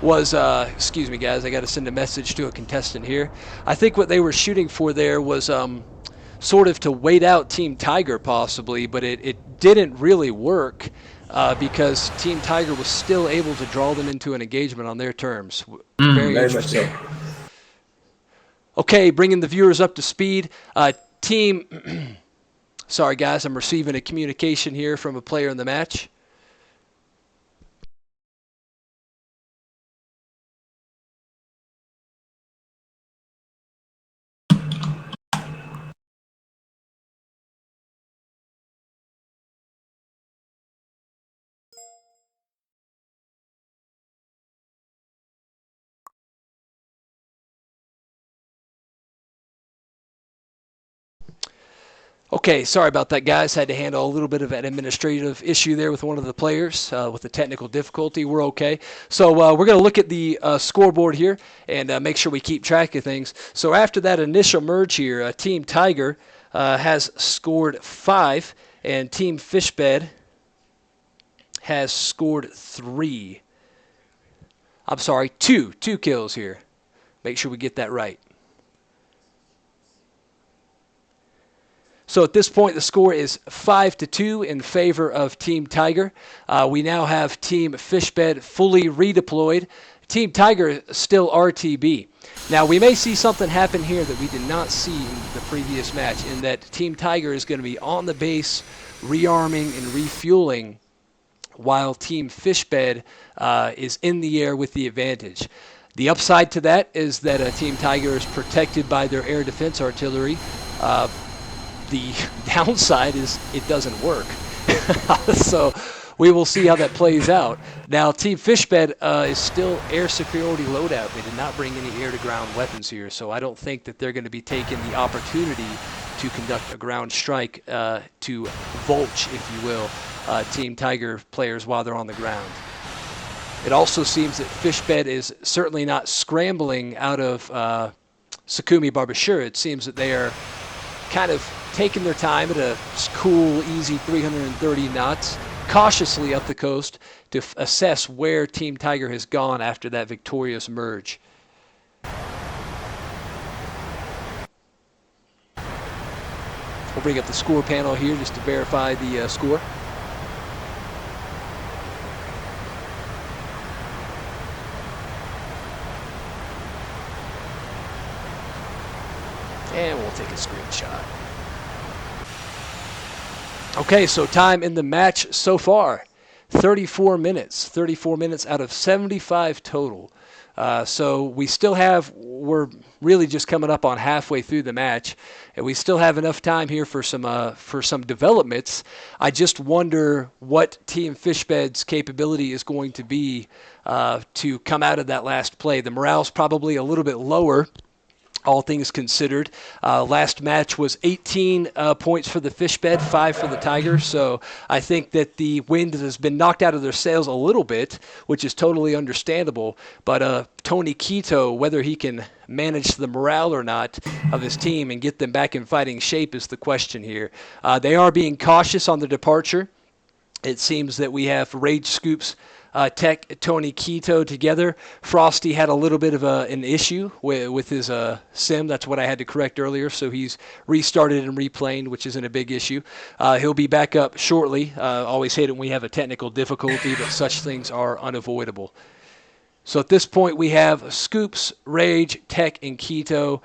was, excuse me guys, I got to send a message to a contestant here. I think what they were shooting for there was sort of to wait out Team Tiger possibly, but it didn't really work because Team Tiger was still able to draw them into an engagement on their terms. Very interesting. Much so. Okay, bringing the viewers up to speed. Team, sorry guys, I'm receiving a communication here from a player in the match. Okay, sorry about that, guys. Had to handle a little bit of an administrative issue there with one of the players with the technical difficulty. We're okay. So we're going to look at the scoreboard here and make sure we keep track of things. So after that initial merge here, Team Tiger has scored 5, and Team Fishbed has scored 3. I'm sorry, 2 kills here. Make sure we get that right. So at this point, the score is 5-2 in favor of Team Tiger. We now have Team Fishbed fully redeployed. Team Tiger still RTB. Now, we may see something happen here that we did not see in the previous match, in that Team Tiger is going to be on the base, rearming and refueling, while Team Fishbed is in the air with the advantage. The upside to that is that Team Tiger is protected by their air defense artillery. The downside is it doesn't work. So we will see how that plays out. Now, Team Fishbed is still air superiority loadout. They did not bring any air-to-ground weapons here, so I don't think that they're going to be taking the opportunity to conduct a ground strike to vulture, if you will, Team Tiger players while they're on the ground. It also seems that Fishbed is certainly not scrambling out of Sakumi Barbashur. It seems that they are kind of taking their time at a cool, easy 330 knots, cautiously up the coast to assess where Team Tiger has gone after that victorious merge. We'll bring up the score panel here just to verify the score. And we'll take a screenshot. Okay, so time in the match so far, 34 minutes. 34 minutes out of 75 total. So we still have, we're really just coming up on halfway through the match, and we still have enough time here for some developments. I just wonder what Team Fishbed's capability is going to be to come out of that last play. The morale's probably a little bit lower, all things considered. Last match was 18 points for the Fishbed, 5 for the Tiger. So I think that the wind has been knocked out of their sails a little bit, which is totally understandable. But Tony Quito, whether he can manage the morale or not of his team and get them back in fighting shape is the question here. They are being cautious on the departure. It seems that we have Rage Scoops Tech Tony Quito together. Frosty had a little bit of an issue with his sim. That's what I had to correct earlier. So he's restarted and replaned, which isn't a big issue. He'll be back up shortly. Always hate it when we have a technical difficulty, but such things are unavoidable. So at this point, we have Scoops, Rage, Tech, and Quito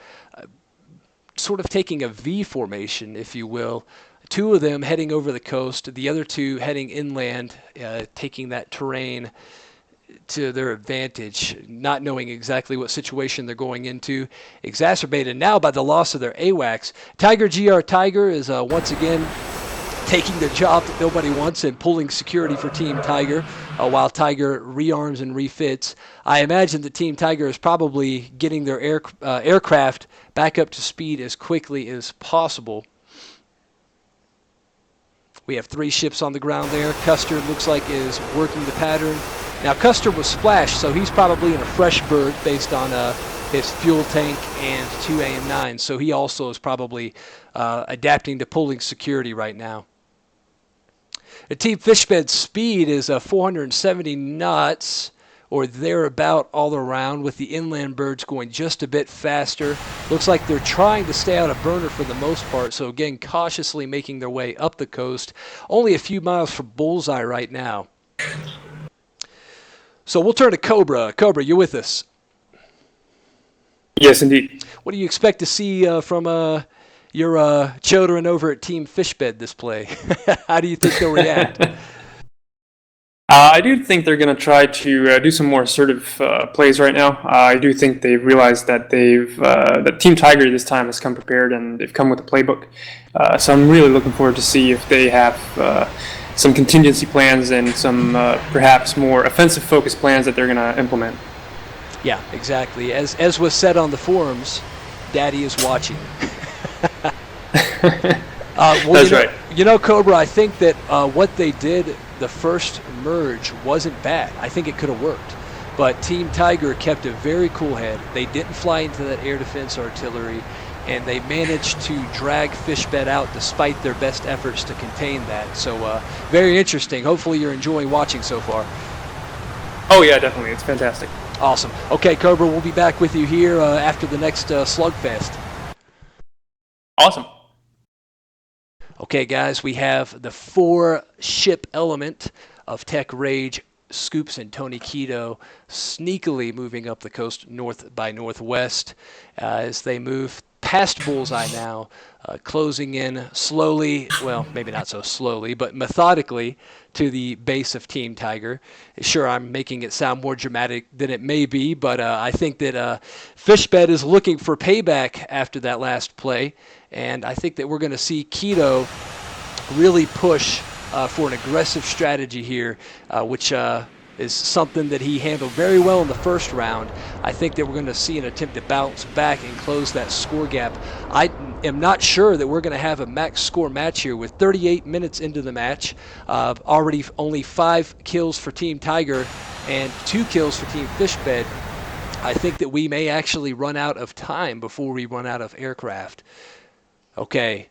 sort of taking a V formation, if you will. Two of them heading over the coast, the other two heading inland, taking that terrain to their advantage, not knowing exactly what situation they're going into, exacerbated now by the loss of their AWACS. Tiger GR Tiger is once again taking the job that nobody wants and pulling security for Team Tiger while Tiger rearms and refits. I imagine that Team Tiger is probably getting their aircraft back up to speed as quickly as possible. We have 3 ships on the ground there. Custer looks like is working the pattern. Now Custer was splashed, so he's probably in a fresh bird based on his fuel tank and 2 AM9. So he also is probably adapting to pulling security right now. The Team Fishbed's speed is 470 knots or thereabout all around, with the inland birds going just a bit faster. Looks like they're trying to stay out of burner for the most part, so again, cautiously making their way up the coast. Only a few miles from Bullseye right now. So we'll turn to Cobra. Cobra, you're with us. Yes, indeed. What do you expect to see from your children over at Team Fishbed display? How do you think they'll react? I do think they're going to try to do some more assertive plays right now. I do think they've realized that that Team Tiger this time has come prepared and they've come with a playbook. So I'm really looking forward to see if they have some contingency plans and some perhaps more offensive focused plans that they're going to implement. Yeah, exactly. As was said on the forums, Daddy is watching. That's right. You know, Cobra, I think that what they did the first merge wasn't bad. I think it could have worked. But Team Tiger kept a very cool head. They didn't fly into that air defense artillery, and they managed to drag Fishbed out despite their best efforts to contain that. So very interesting. Hopefully you're enjoying watching so far. Oh, yeah, definitely. It's fantastic. Awesome. Okay, Cobra, we'll be back with you here after the next Slugfest. Awesome. Okay, guys, we have the 4-ship element of Tech, Rage, Scoops, and Tony Quito sneakily moving up the coast north by northwest as they move past Bullseye now, closing in slowly, well, maybe not so slowly, but methodically to the base of Team Tiger. Sure, I'm making it sound more dramatic than it may be, but I think that Fishbed is looking for payback after that last play, and I think that we're going to see Quito really push for an aggressive strategy here, which is something that he handled very well in the first round. I think that we're going to see an attempt to bounce back and close that score gap. I am not sure that we're going to have a max score match here with 38 minutes into the match. Already only 5 kills for Team Tiger and 2 kills for Team Fishbed. I think that we may actually run out of time before we run out of aircraft. Okay,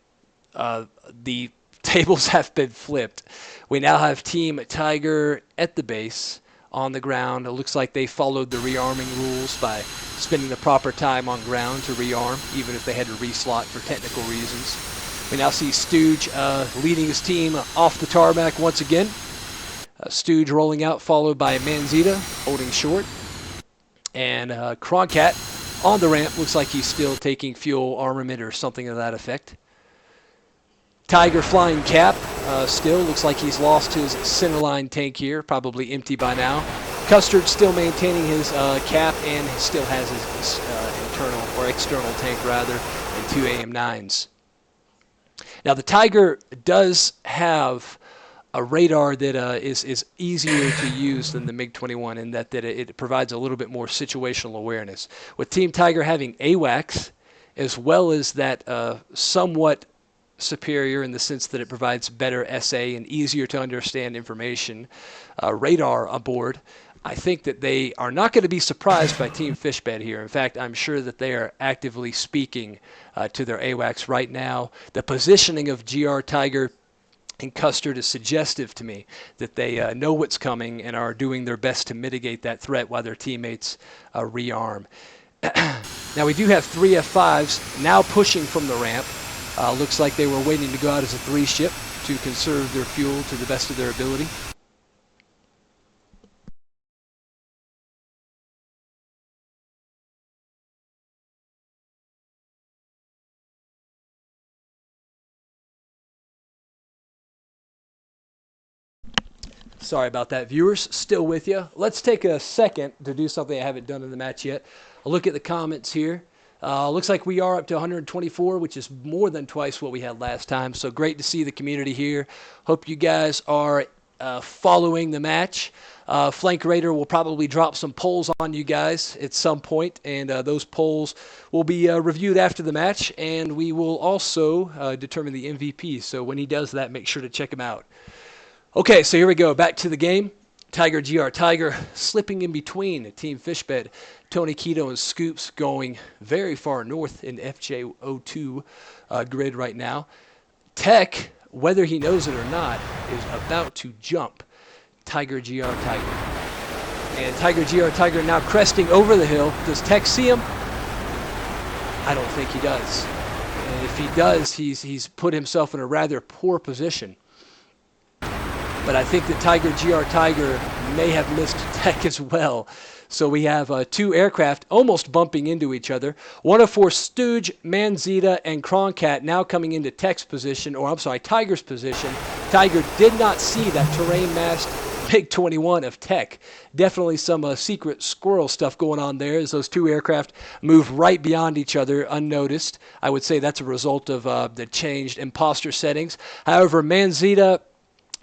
the tables have been flipped. We now have Team Tiger at the base on the ground. It looks like they followed the rearming rules by spending the proper time on ground to rearm, even if they had to reslot for technical reasons. We now see Stooge leading his team off the tarmac once again. Stooge rolling out, followed by Manzita holding short. And Kronkat on the ramp. Looks like he's still taking fuel armament or something of that effect. Tiger flying cap still. Looks like he's lost his centerline tank here, probably empty by now. Custard still maintaining his cap and still has his internal or external tank rather, and 2 AM9s. Now the Tiger does have a radar that is easier to use than the MiG-21 in that it provides a little bit more situational awareness. With Team Tiger having AWACS as well as that somewhat superior in the sense that it provides better SA and easier to understand information radar aboard, I think that they are not going to be surprised by Team Fishbed here. In fact, I'm sure that they are actively speaking to their AWACS right now. The positioning of GR Tiger and Custard is suggestive to me that they know what's coming and are doing their best to mitigate that threat while their teammates rearm. Now we do have 3 F-5s now pushing from the ramp. Looks like they were waiting to go out as a 3 ship to conserve their fuel to the best of their ability. Sorry about that, viewers. Still with you. Let's take a second to do something I haven't done in the match yet. I'll look at the comments here. Looks like we are up to 124, which is more than twice what we had last time. So great to see the community here. Hope you guys are following the match. Flank Raider will probably drop some polls on you guys at some point, and those polls will be reviewed after the match, and we will also determine the MVP. So when he does that, make sure to check him out. Okay, so here we go. Back to the game. Tiger GR Tiger slipping in between Team Fishbed. Tony Keto and Scoops going very far north in FJ02 grid right now. Tech, whether he knows it or not, is about to jump Tiger GR Tiger. And Tiger GR Tiger now cresting over the hill. Does Tech see him? I don't think he does. And if he does, he's put himself in a rather poor position. But I think that Tiger GR Tiger may have missed Tech as well. So we have 2 aircraft almost bumping into each other. 104 Stooge, Manzita, and Kroncat now coming into Tech's position, or I'm sorry, Tiger's position. Tiger did not see that terrain mast MiG-21 of Tech. Definitely some secret squirrel stuff going on there as those 2 aircraft move right beyond each other unnoticed. I would say that's a result of the changed imposter settings. However,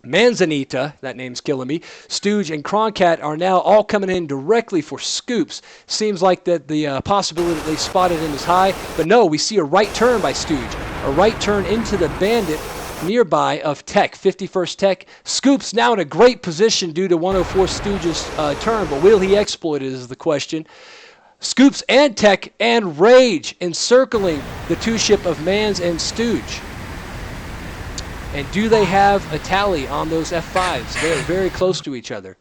Manzanita, that name's killing me, Stooge and Kroncat are now all coming in directly for Scoops. Seems like that the possibility that they spotted him is high, but no, we see a right turn by Stooge. A right turn into the Bandit nearby of Tech, 51st Tech. Scoops now in a great position due to 104 Stooge's turn, but will he exploit it is the question. Scoops and Tech and Rage encircling the 2-ship of Mans and Stooge. And do they have a tally on those F-5s? They're very close to each other.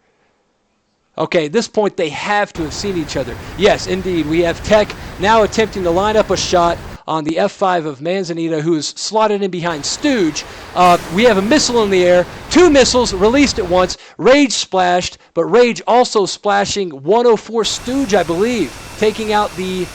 Okay, at this point, they have to have seen each other. Yes, indeed. We have Tech now attempting to line up a shot on the F-5 of Manzanita, who is slotted in behind Stooge. We have a missile in the air. 2 missiles released at once. Rage splashed, but Rage also splashing 104 Stooge, I believe, taking out the...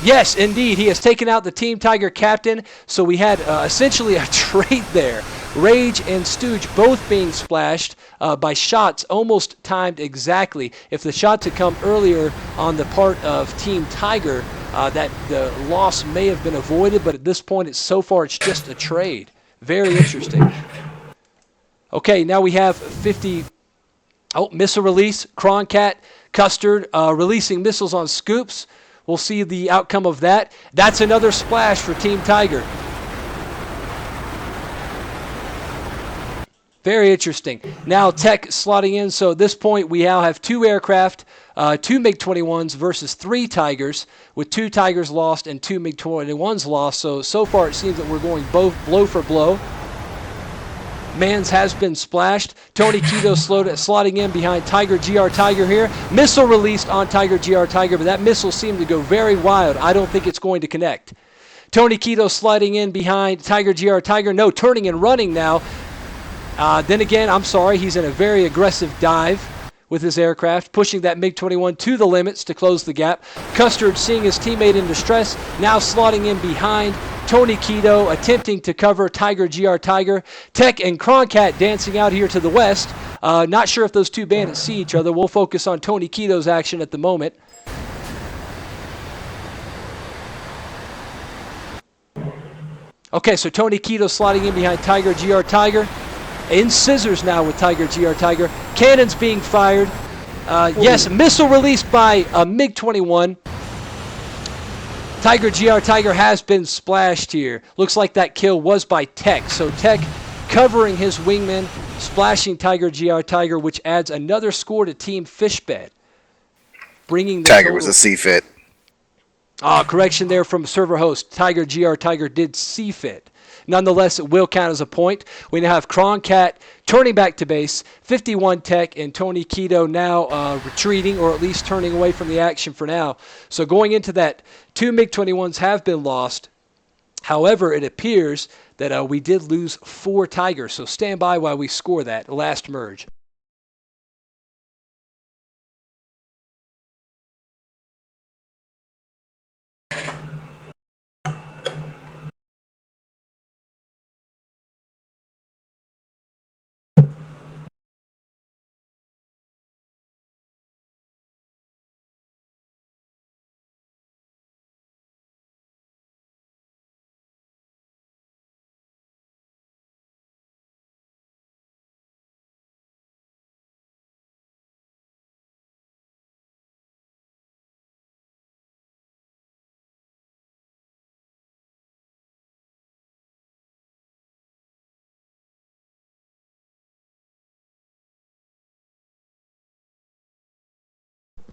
Yes, indeed. He has taken out the Team Tiger captain, so we had essentially a trade there. Rage and Stooge both being splashed by shots almost timed exactly. If the shots had come earlier on the part of Team Tiger, that the loss may have been avoided, but at this point, so far, it's just a trade. Very interesting. Okay, now we have 50... Oh, missile release. Kroncat, Custard releasing missiles on Scoops. We'll see the outcome of that. That's another splash for Team Tiger. Very interesting. Now Tech slotting in. So at this point, we now have 2 aircraft, 2 MiG-21s versus 3 Tigers, with 2 Tigers lost and 2 MiG-21s lost. So far it seems that we're going both blow for blow. Mans has been splashed. Tony Keto slotting in behind Tiger GR Tiger here. Missile released on Tiger GR Tiger, but that missile seemed to go very wide. I don't think it's going to connect. Tony Keto sliding in behind Tiger GR Tiger. No, turning and running now. Then again, I'm sorry, he's in a very aggressive dive with his aircraft, pushing that MiG-21 to the limits to close the gap. Custard seeing his teammate in distress, now slotting in behind Tony Keto, attempting to cover Tiger GR Tiger. Tech and Kroncat dancing out here to the west. Not sure if those 2 bandits see each other. We'll focus on Tony Keto's action at the moment. Okay, so Tony Keto sliding in behind Tiger GR Tiger. In scissors now with Tiger GR Tiger. Cannons being fired. Yes, missile released by a MiG-21. Tiger GR Tiger has been splashed here. Looks like that kill was by Tech. So Tech covering his wingman, splashing Tiger GR Tiger, which adds another score to Team Fishbed. Bringing the Tiger total... was a C-fit. Correction there from server host. Tiger GR Tiger did C-fit. nonetheless, it will count as a point. We now have Croncat turning back to base, 51 Tech, and Tony Quito now retreating, or at least turning away from the action for now. So going into that, 2 MiG-21s have been lost. However, it appears that we did lose 4 Tigers, so stand by while we score that last merge.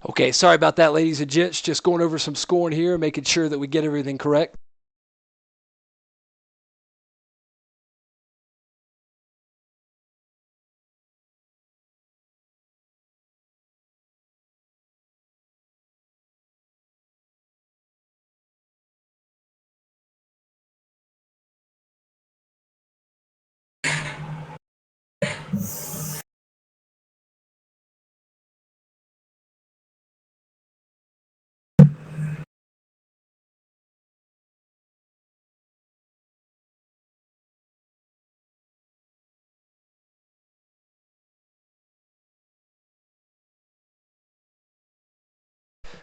Okay, sorry about that, ladies and gents. Just going over some scoring here, making sure that we get everything correct.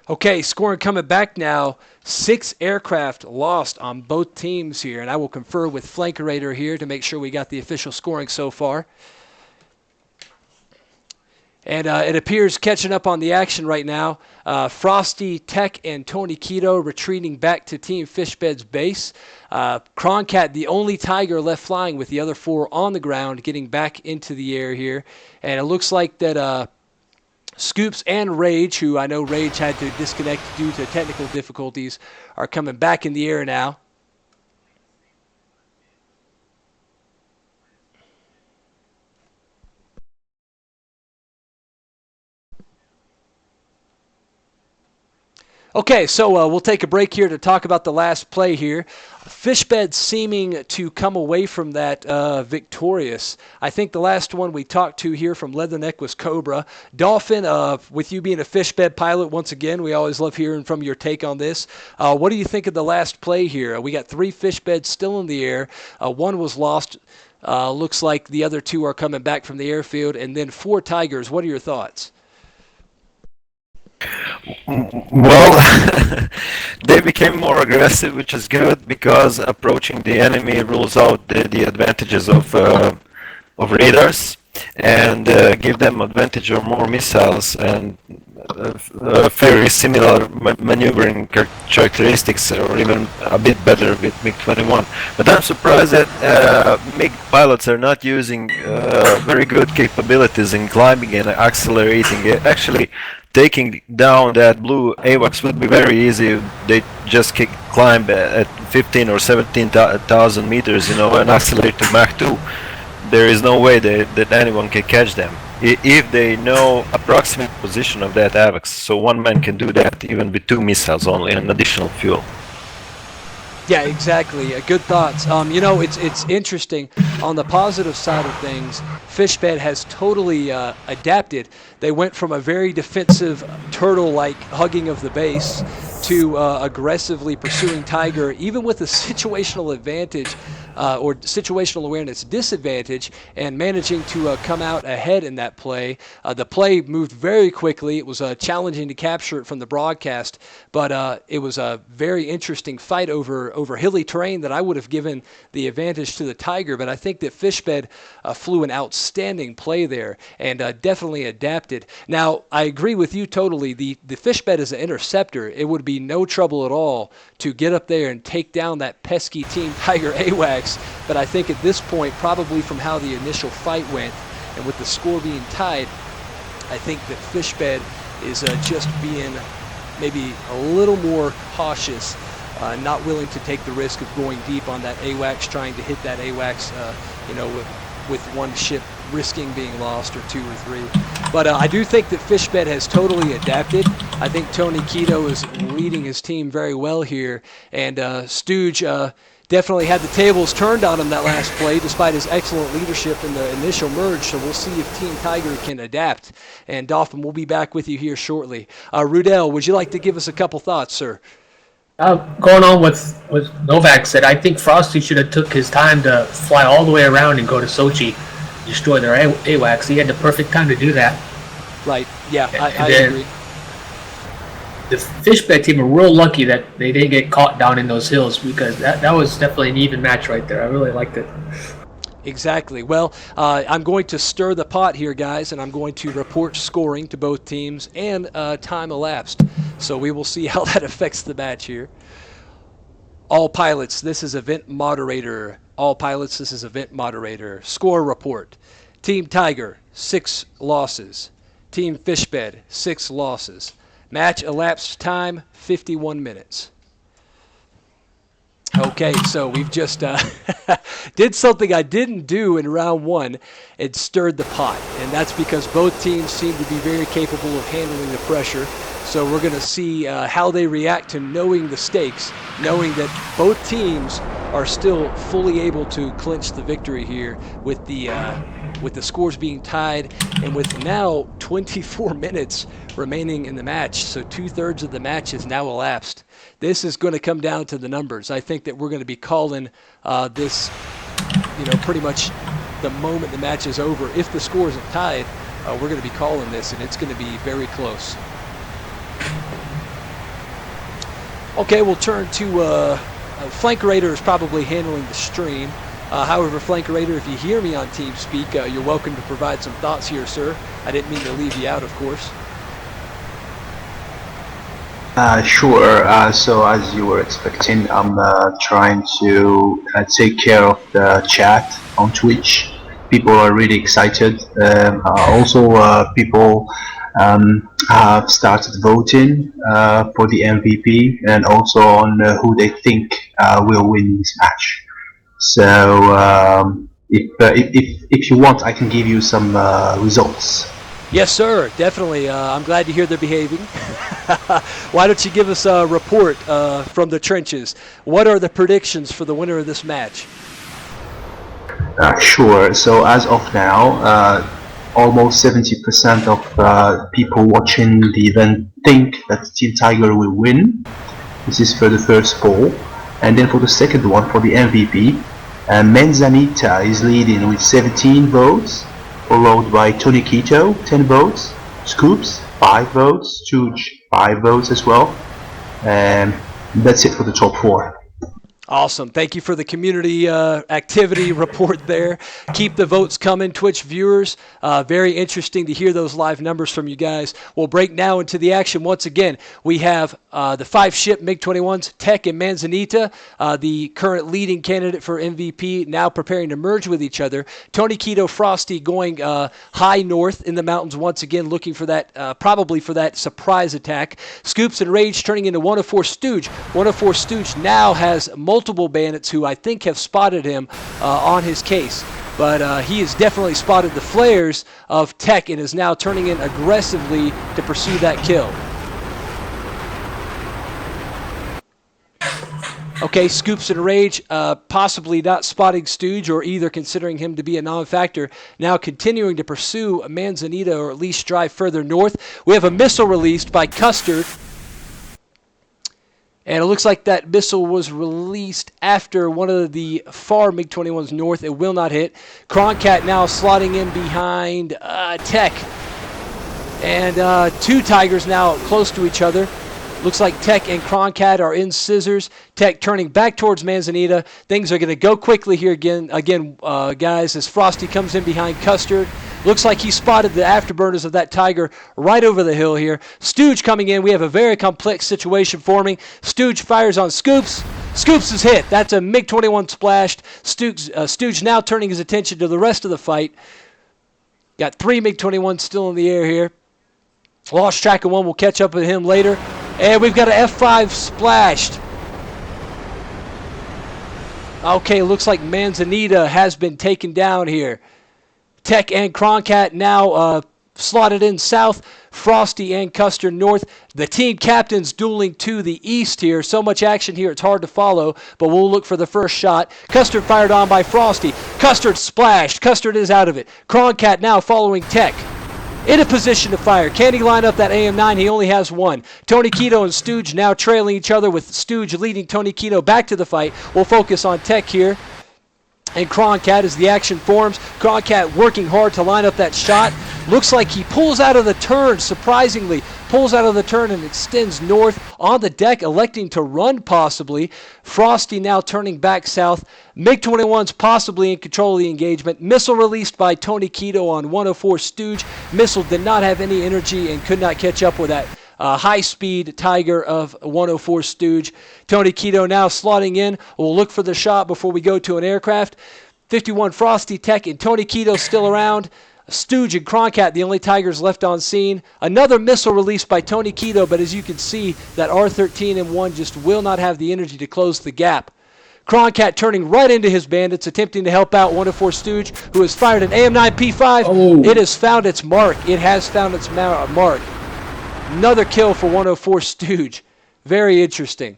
Okay, scoring coming back now. 6 aircraft lost on both teams here, and I will confer with Flankerator here to make sure we got the official scoring so far. And it appears catching up on the action right now. Frosty, Tech, and Tony Quito retreating back to Team Fishbed's base. Croncat, the only Tiger left flying with the other 4 on the ground, getting back into the air here. And it looks like that Scoops and Rage, who I know Rage had to disconnect due to technical difficulties, are coming back in the air now. Okay, so we'll take a break here to talk about the last play here. Fishbed seeming to come away from that victorious. I think the last one we talked to here from Leatherneck was Cobra. Dolphin, with you being a Fishbed pilot, once again, we always love hearing from your take on this. What do you think of the last play here? We got 3 Fishbeds still in the air. 1 was lost. Looks like the other 2 are coming back from the airfield. And then 4 Tigers. What are your thoughts? Well, they became more aggressive, which is good because approaching the enemy rules out the advantages of radars and give them advantage of more missiles and very similar maneuvering characteristics, or even a bit better with MiG-21. But I'm surprised that MiG pilots are not using very good capabilities in climbing and accelerating. Actually, taking down that blue AWACS would be very easy. They just climb at 15 or 17,000 meters, and accelerate to Mach 2. There is no way that anyone can catch them if they know approximate position of that AWACS. So one man can do that even with 2 missiles only and additional fuel. Yeah, exactly. Good thoughts. It's interesting. On the positive side of things, Fishbed has totally adapted. They went from a very defensive, turtle-like hugging of the base to aggressively pursuing Tiger, even with a situational advantage or situational awareness disadvantage, and managing to come out ahead in that play. The play moved very quickly. It was challenging to capture it from the broadcast, but it was a very interesting fight over hilly terrain that I would have given the advantage to the Tiger, but I think that Fishbed flew an outstanding play there and definitely adapted. Now, I agree with you totally. The Fishbed is an interceptor. It would be no trouble at all to get up there and take down that pesky Team Tiger AWACS, but I think at this point, probably from how the initial fight went and with the score being tied, I think that Fishbed is just being maybe a little more cautious not willing to take the risk of going deep on that AWACS, trying to hit that AWACS, with one ship risking being lost or 2 or 3. But I do think that Fishbed has totally adapted. I think Tony Quito is leading his team very well here, and Stooge definitely had the tables turned on him that last play despite his excellent leadership in the initial merge, so we'll see if Team Tiger can adapt. And Dolphin, we'll be back with you here shortly. Rudell, would you like to give us a couple thoughts, sir? Going on with Novak said, I think Frosty should have took his time to fly all the way around and go to Sochi, destroy their AWACS. He had the perfect time to do that. Right, yeah, I agree. The Fishbed team are real lucky that they didn't get caught down in those hills, because that was definitely an even match right there. I really liked it. Exactly. Well, I'm going to stir the pot here, guys, and I'm going to report scoring to both teams and time elapsed. So we will see how that affects the match here. All pilots, this is event moderator. All pilots, this is event moderator. Score report. Team Tiger, 6 losses. Team Fishbed, 6 losses. Match elapsed time, 51 minutes. Okay, so we've just did something I didn't do in round 1. It stirred the pot, and that's because both teams seem to be very capable of handling the pressure. So we're going to see how they react to knowing the stakes, knowing that both teams are still fully able to clinch the victory here with the scores being tied, and with now 24 minutes remaining in the match. So 2/3 of the match has now elapsed. This is going to come down to the numbers. I think that we're going to be calling this, pretty much the moment the match is over. If the score isn't tied, we're going to be calling this, and it's going to be very close. Okay, we'll turn to Flankerator is probably handling the stream. However, Flankerator, if you hear me on TeamSpeak, you're welcome to provide some thoughts here, sir. I didn't mean to leave you out, of course. Sure. So as you were expecting, I'm trying to take care of the chat on Twitch. People are really excited. Also, people have started voting for the MVP and also on who they think will win this match. So if you want, I can give you some results. Yes, sir. Definitely. I'm glad to hear they're behaving. Why don't you give us a report from the trenches? What are the predictions for the winner of this match? Sure. So as of now, almost 70% of people watching the event think that Team Tiger will win. This is for the first poll. And then for the second one, for the MVP, Manzanita is leading with 17 votes, followed by Tony Quito, 10 votes, Scoops, 5 votes, Stooge, 5 votes as well. And that's it for the top 4. Awesome. Thank you for the community activity report there. Keep the votes coming, Twitch viewers. Very interesting to hear those live numbers from you guys. We'll break now into the action once again. We have the 5-ship MiG-21s, Tech and Manzanita, the current leading candidate for MVP, now preparing to merge with each other. Tony Quito, Frosty going high north in the mountains once again, looking for that, probably for that surprise attack. Scoops and Rage turning into 104 Stooge. 104 Stooge now has multiple bandits who I think have spotted him on his case. But he has definitely spotted the flares of Tech and is now turning in aggressively to pursue that kill. Okay, Scoops and Rage possibly not spotting Stooge or either considering him to be a non-factor, now continuing to pursue Manzanita or at least drive further north. We have a missile released by Custard. And it looks like that missile was released after one of the far MiG-21s north. It will not hit. Croncat now slotting in behind Tech. And 2 Tigers now close to each other. Looks like Tech and Croncat are in scissors. Tech turning back towards Manzanita. Things are going to go quickly here again, guys, as Frosty comes in behind Custard. Looks like he spotted the afterburners of that Tiger right over the hill here. Stooge coming in. We have a very complex situation forming. Stooge fires on Scoops. Scoops is hit. That's a MiG-21 splashed. Stooge now turning his attention to the rest of the fight. Got 3 MiG-21s still in the air here. Lost track of one. We'll catch up with him later. And we've got an F-5 splashed. Okay, looks like Manzanita has been taken down here. Tech and Croncat now slotted in south. Frosty and Custer north. The team captains dueling to the east here. So much action here, it's hard to follow, but we'll look for the first shot. Custard fired on by Frosty. Custard splashed. Custard is out of it. Croncat now following Tech. In a position to fire. Can he line up that AM9? He only has one. Tony Quito and Stooge now trailing each other, with Stooge leading Tony Quito back to the fight. We'll focus on Tech here. And Croncat as the action forms. Croncat working hard to line up that shot. Looks like he pulls out of the turn, surprisingly. Pulls out of the turn and extends north on the deck, electing to run possibly. Frosty now turning back south. MiG-21's possibly in control of the engagement. Missile released by Tony Quito on 104 Stooge. Missile did not have any energy and could not catch up with that high-speed Tiger of 104 Stooge. Tony Quito now slotting in. We'll look for the shot before we go to an aircraft. 51 Frosty, Tech, and Tony Quito still around. Stooge and Croncat, the only Tigers left on scene. Another missile released by Tony Quito, but as you can see, that R-13M1 just will not have the energy to close the gap. Croncat turning right into his bandits, attempting to help out 104 Stooge, who has fired an AM9 P5. Oh. It has found its mark. It has found its mark. Another kill for 104 Stooge. Very interesting.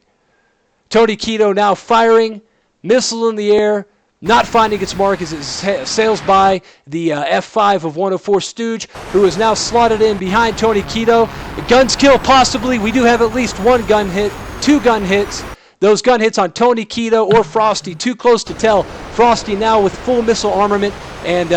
Tony Quito now firing. Missile in the air. Not finding its mark as it sails by the F-5 of 104 Stooge, who is now slotted in behind Tony Quito. Guns kill possibly. We do have at least one gun hit, two gun hits. Those gun hits on Tony Quito or Frosty, too close to tell. Frosty now with full missile armament, and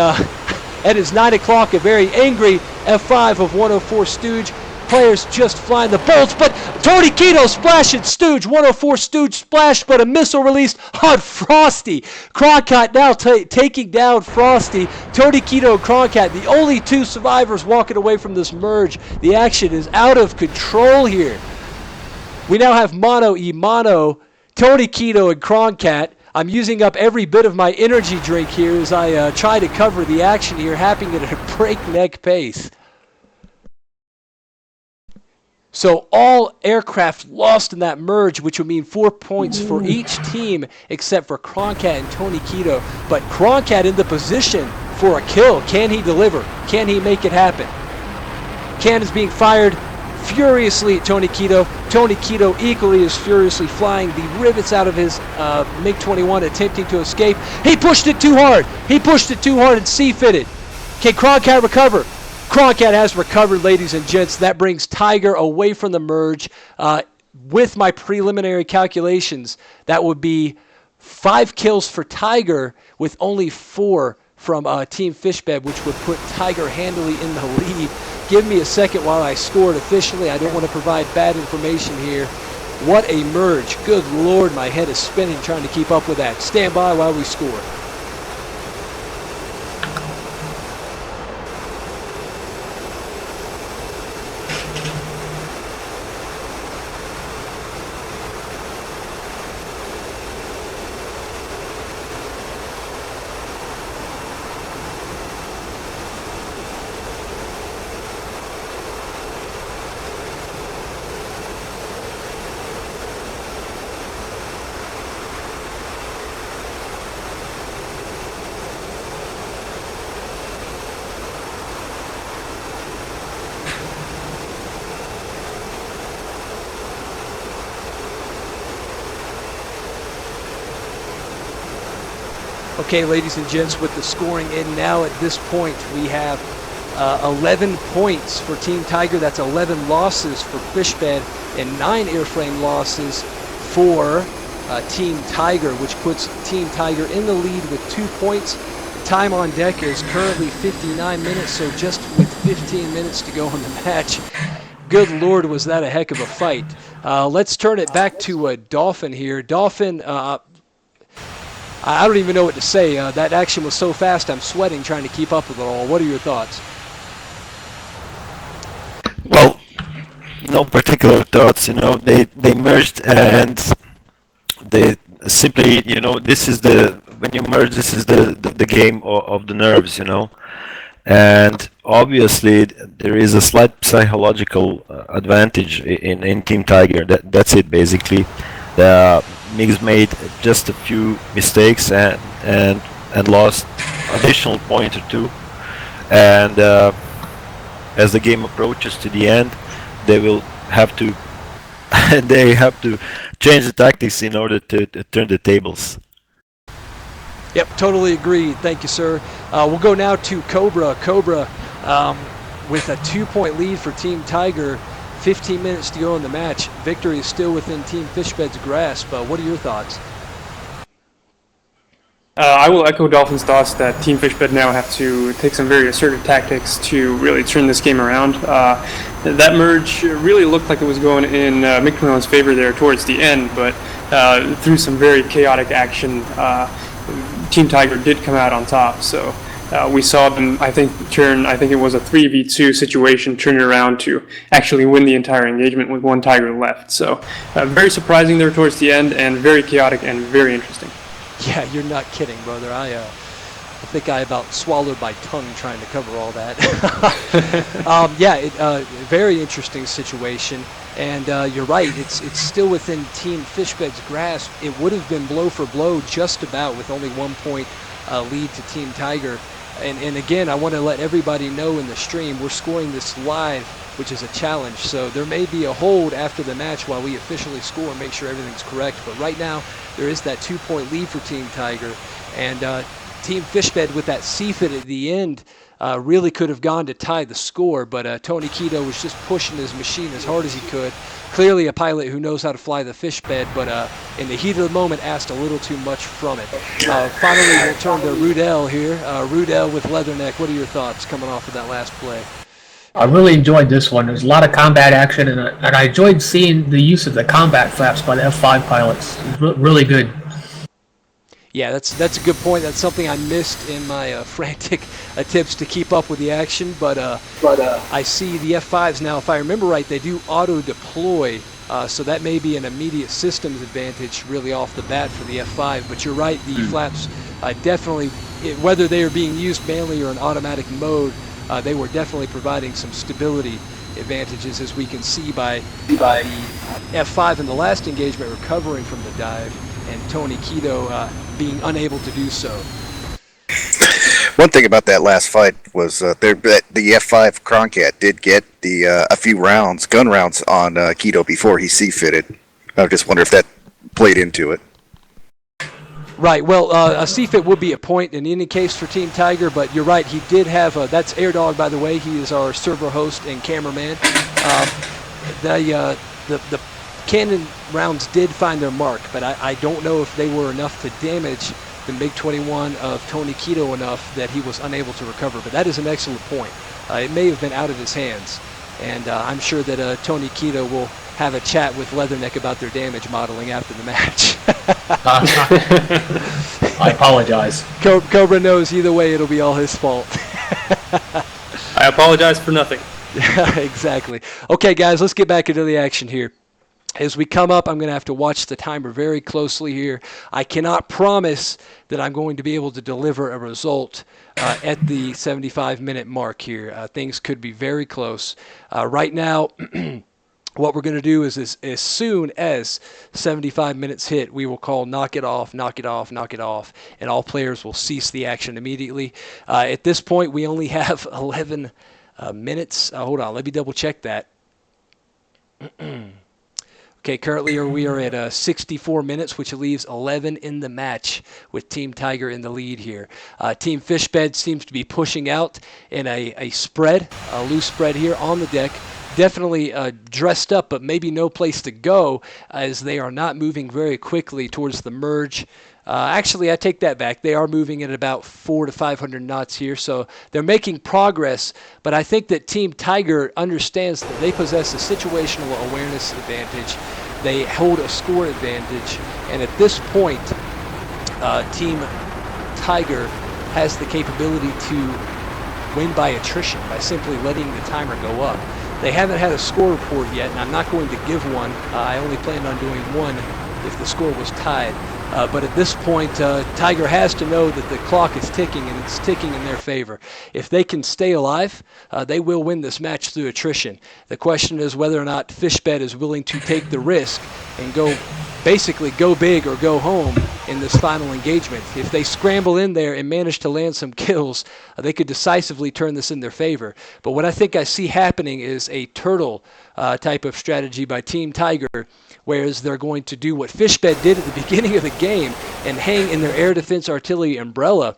it is 9 o'clock, a very angry F-5 of 104 Stooge. Players just flying the bolts, but Tony Quito splashing Stooge. 104 Stooge splashed, but a missile released on Frosty. Croncat now taking down Frosty. Tony Quito and Croncat, the only two survivors walking away from this merge. The action is out of control here. We now have mono e mono, Tony Quito and Croncat. I'm using up every bit of my energy drink here as I try to cover the action here, happening at a breakneck pace. So all aircraft lost in that merge, which would mean 4 points for each team except for Croncat and Tony Quito. But Croncat in the position for a kill. Can he deliver? Can he make it happen? Cannons being fired furiously at Tony Quito. Tony Quito equally as furiously flying the rivets out of his MiG-21, attempting to escape. He pushed it too hard. He pushed it too hard and C-fitted. Can Croncat recover? Croncat has recovered, ladies and gents. That brings Tiger away from the merge. With my preliminary calculations, that would be 5 kills for Tiger with only 4 from Team Fishbed, which would put Tiger handily in the lead. Give me a second while I score it officially. I don't want to provide bad information here. What a merge. Good Lord, my head is spinning trying to keep up with that. Stand by while we score. Okay, ladies and gents, with the scoring in now at this point, we have 11 points for Team Tiger. That's 11 losses for Fishbed and 9 airframe losses for Team Tiger, which puts Team Tiger in the lead with 2 points. Time on deck is currently 59 minutes, so just with 15 minutes to go in the match. Good Lord, was that a heck of a fight. Let's turn it back to Dolphin here. Dolphin, I don't even know what to say. That action was so fast, I'm sweating trying to keep up with it all. What are your thoughts? Well, no particular thoughts. You know, they merged and they simply, you know, this is when you merge, this is the game of the nerves, you know. And obviously there is a slight psychological advantage in Team Tiger. That's it basically. MiGs made just a few mistakes and lost additional point or two. And as the game approaches to the end, they will have to change the tactics in order to turn the tables. Yep, totally agreed. Thank you, sir. We'll go now to Cobra. Cobra, with a 2-point lead for Team Tiger, 15 minutes to go in the match. Victory is still within Team Fishbed's grasp. What are your thoughts? I will echo Dolphin's thoughts that Team Fishbed now have to take some very assertive tactics to really turn this game around. That merge really looked like it was going in MiG 21's favor there towards the end, but through some very chaotic action, Team Tiger did come out on top. So we saw them, I think it was a 3v2 situation, turn it around to actually win the entire engagement with one Tiger left. So very surprising there towards the end, and very chaotic and very interesting. Yeah, you're not kidding, brother. I think I about swallowed my tongue trying to cover all that. Very interesting situation. And you're right, it's still within Team Fishbed's grasp. It would have been blow for blow just about, with only 1 point lead to Team Tiger. And again, I want to let everybody know in the stream, we're scoring this live, which is a challenge. So there may be a hold after the match while we officially score and make sure everything's correct. But right now, there is that 2-point lead for Team Tiger. And Team Fishbed with that CFIT at the end really could have gone to tie the score. But Tony Quito was just pushing his machine as hard as he could. Clearly a pilot who knows how to fly the fishbed, but in the heat of the moment asked a little too much from it. Finally, we'll turn to Rudell here. Rudell with Leatherneck, what are your thoughts coming off of that last play? I really enjoyed this one. There's a lot of combat action, and I enjoyed seeing the use of the combat flaps by the F-5 pilots. It was really good. Yeah, that's a good point. That's something I missed in my frantic attempts to keep up with the action. But I see the F5s now. If I remember right, they do auto-deploy, so that may be an immediate systems advantage really off the bat for the F5. But you're right, the flaps definitely, whether they are being used manually or in automatic mode, they were definitely providing some stability advantages, as we can see by the F5 in the last engagement recovering from the dive, and Tony Quito being unable to do so. One thing about that last fight was the F5 Croncat did get a few gun rounds on Quito before he C-fitted. I just wonder if that played into it. Right, well, a CFIT would be a point in any case for Team Tiger, but you're right, he did have, that's Airdog, by the way, he is our server host and cameraman. The cannon rounds did find their mark, but I don't know if they were enough to damage the MiG-21 of Tony Quito enough that he was unable to recover. But that is an excellent point. It may have been out of his hands, and I'm sure that Tony Quito will have a chat with Leatherneck about their damage modeling after the match. I apologize. Cobra knows either way it'll be all his fault. I apologize for nothing. Exactly. Okay, guys, let's get back into the action here. As we come up, I'm going to have to watch the timer very closely here. I cannot promise that I'm going to be able to deliver a result at the 75-minute mark here. Things could be very close. Right now, what we're going to do is as soon as 75 minutes hit, we will call knock it off, knock it off, knock it off, and all players will cease the action immediately. At this point, we only have 11 minutes. Hold on, let me double check that. Okay, currently we are at 64 minutes, which leaves 11 in the match with Team Tiger in the lead here. Team Fishbed seems to be pushing out in a spread, a loose spread here on the deck. Definitely dressed up, but maybe no place to go, as they are not moving very quickly towards the merge. Actually, I take that back. They are moving at about 400 to 500 knots here, so they're making progress. But I think that Team Tiger understands that they possess a situational awareness advantage. They hold a score advantage, and at this point, Team Tiger has the capability to win by attrition by simply letting the timer go up. They haven't had a score report yet, and I'm not going to give one. I only planned on doing one if the score was tied. But at this point, Tiger has to know that the clock is ticking, and it's ticking in their favor. If they can stay alive, they will win this match through attrition. The question is whether or not Fishbed is willing to take the risk and go basically go big or go home in this final engagement. If they scramble in there and manage to land some kills, they could decisively turn this in their favor. But what I think I see happening is a turtle type of strategy by Team Tiger, whereas they're going to do what Fishbed did at the beginning of the game and hang in their air defense artillery umbrella,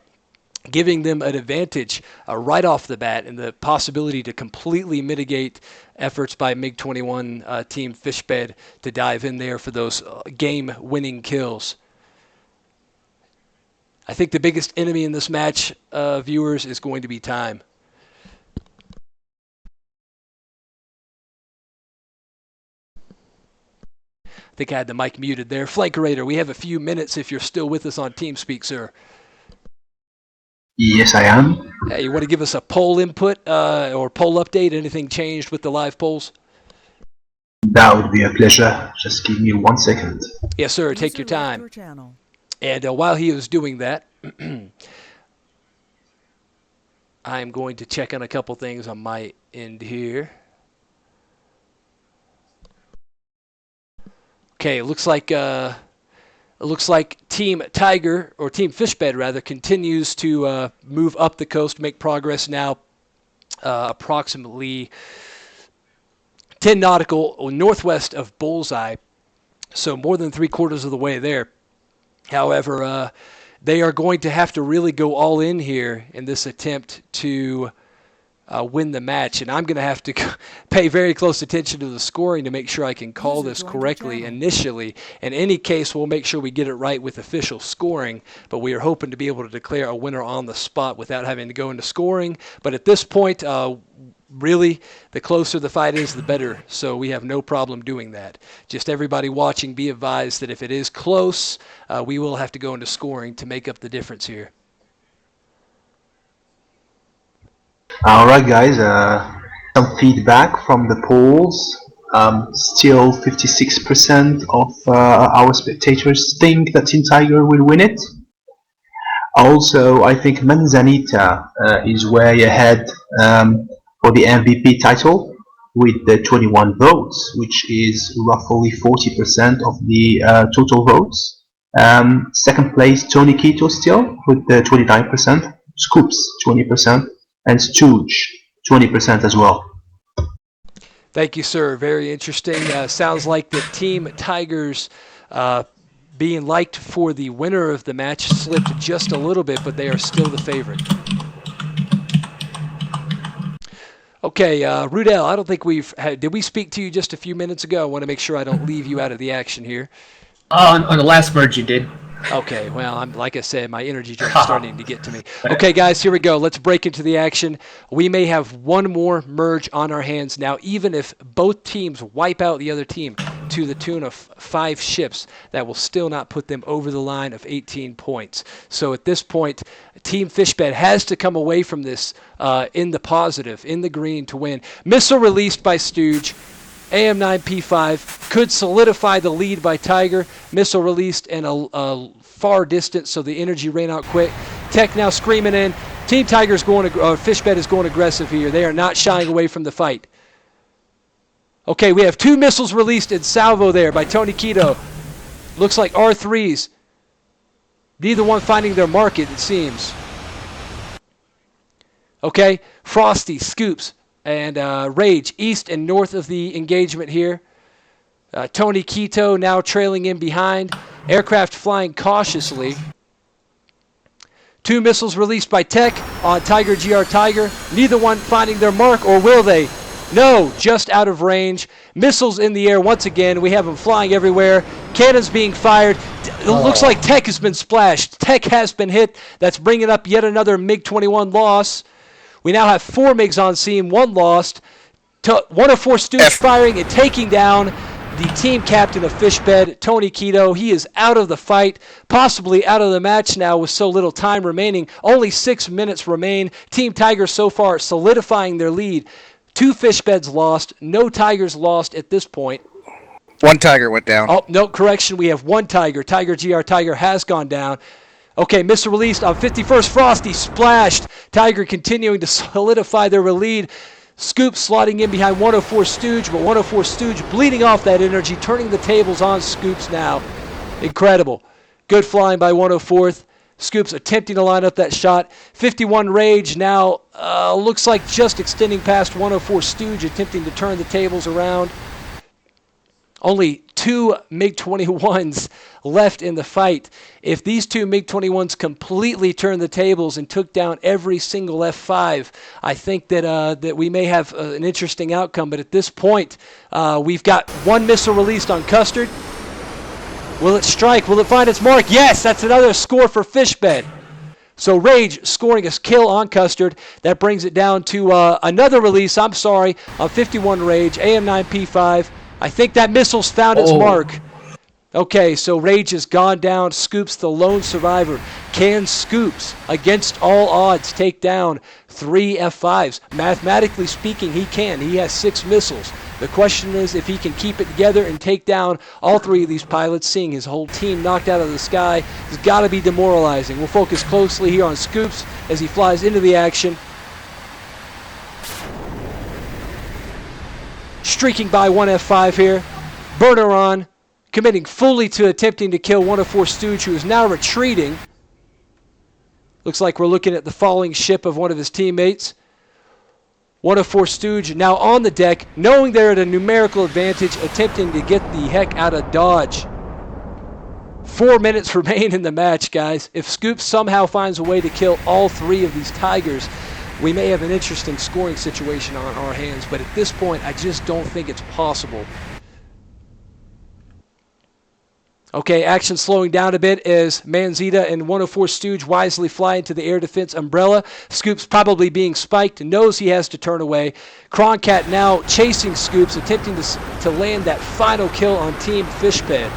giving them an advantage right off the bat and the possibility to completely mitigate efforts by MiG-21 Team Fishbed to dive in there for those game-winning kills. I think the biggest enemy in this match, viewers, is going to be time. I think I had the mic muted there. Flankerator, we have a few minutes if you're still with us on TeamSpeak, sir. Yes, I am. Hey, you want to give us a poll input or poll update? Anything changed with the live polls? That would be a pleasure. Just give me 1 second. Yes, sir. Take your time. And while he is doing that, I'm going to check on a couple things on my end here. Okay, it looks like Team Tiger, or Team Fishbed rather, continues to move up the coast, make progress now approximately 10 nautical northwest of Bullseye, so more than 3/4 of the way there. However, they are going to have to really go all in here in this attempt to win the match, and I'm going to have to pay very close attention to the scoring to make sure I can call this correctly initially. In any case, we'll make sure we get it right with official scoring, but we are hoping to be able to declare a winner on the spot without having to go into scoring. But at this point, really, the closer the fight is, the better, so we have no problem doing that. Just everybody watching, be advised that if it is close, we will have to go into scoring to make up the difference here. Alright guys, some feedback from the polls. Still 56% of our spectators think that Team Tiger will win it. Also, I think Manzanita is way ahead for the MVP title with the 21 votes, which is roughly 40% of the total votes. Second place, Tony Quito still with the 29%, Scoops 20%, and Stooge 20% as well. Thank you, sir. Very interesting. Sounds like the Team Tigers being liked for the winner of the match slipped just a little bit, but they are still the favorite. Okay, Rudell, I don't think did we speak to you just a few minutes ago? I want to make sure I don't leave you out of the action here. On the last merge you did. Okay, well, like I said, my energy drink is starting to get to me. Okay, guys, here we go. Let's break into the action. We may have one more merge on our hands now, even if both teams wipe out the other team to the tune of 5 ships. That will still not put them over the line of 18 points. So at this point, Team Fishbed has to come away from this in the positive, in the green to win. Missile released by Stooge. AM9P5 could solidify the lead by Tiger. Missile released in a far distance, so the energy ran out quick. Tech now screaming in. Team Tiger's Fishbed is going aggressive here. They are not shying away from the fight. Okay, we have 2 missiles released in salvo there by Tony Quito. Looks like R3s. Neither one finding their market, it seems. Okay, Frosty, Scoops, and Rage east and north of the engagement here. Tony Quito now trailing in behind. Aircraft flying cautiously. 2 missiles released by Tech on Tiger GR Tiger. Neither one finding their mark, or will they? No, just out of range. Missiles in the air once again. We have them flying everywhere. Cannons being fired. It looks like Tech has been splashed. Tech has been hit. That's bringing up yet another MiG-21 loss. We now have 4 MiGs on scene, 1 lost. 1 of 4 students firing and taking down the team captain of Fishbed, Tony Quito. He is out of the fight, possibly out of the match now with so little time remaining. Only 6 minutes remain. Team Tiger so far solidifying their lead. 2 Fishbeds lost, no Tigers lost at this point. 1 Tiger went down. Oh, no, correction. We have 1 Tiger. Tiger GR Tiger has gone down. Okay, missile released on 51st. Frosty splashed. Tiger continuing to solidify their lead. Scoop slotting in behind 104 Stooge, but 104 Stooge bleeding off that energy, turning the tables on Scoops now. Incredible. Good flying by 104th. Scoops attempting to line up that shot. 51 Rage now looks like just extending past 104 Stooge, attempting to turn the tables around. Only 2 MiG-21s left in the fight. If these 2 MiG-21s completely turned the tables and took down every single F-5, I think that we may have an interesting outcome. But at this point, we've got 1 missile released on Custard. Will it strike? Will it find its mark? Yes, that's another score for Fishbed. So Rage scoring a kill on Custard. That brings it down to another release, on 51 Rage, AM9P5. I think that missile's found its mark. Okay, so Rage has gone down. Scoops, the lone survivor. Can Scoops, against all odds, take down 3 F-5s? Mathematically speaking, he can. He has 6 missiles. The question is if he can keep it together and take down all 3 of these pilots. Seeing his whole team knocked out of the sky has got to be demoralizing. We'll focus closely here on Scoops as he flies into the action. Streaking by 1 F-5 here. Burner on. Committing fully to attempting to kill 104 Stooge, who is now retreating. Looks like we're looking at the falling ship of one of his teammates. 104 Stooge now on the deck, knowing they're at a numerical advantage, attempting to get the heck out of Dodge. 4 minutes remain in the match, guys. If Scoop somehow finds a way to kill all 3 of these Tigers, we may have an interesting scoring situation on our hands. But at this point, I just don't think it's possible. Okay, action slowing down a bit as Manzita and 104 Stooge wisely fly into the air defense umbrella. Scoops probably being spiked, knows he has to turn away. Croncat now chasing Scoops, attempting to land that final kill on Team Fishbed.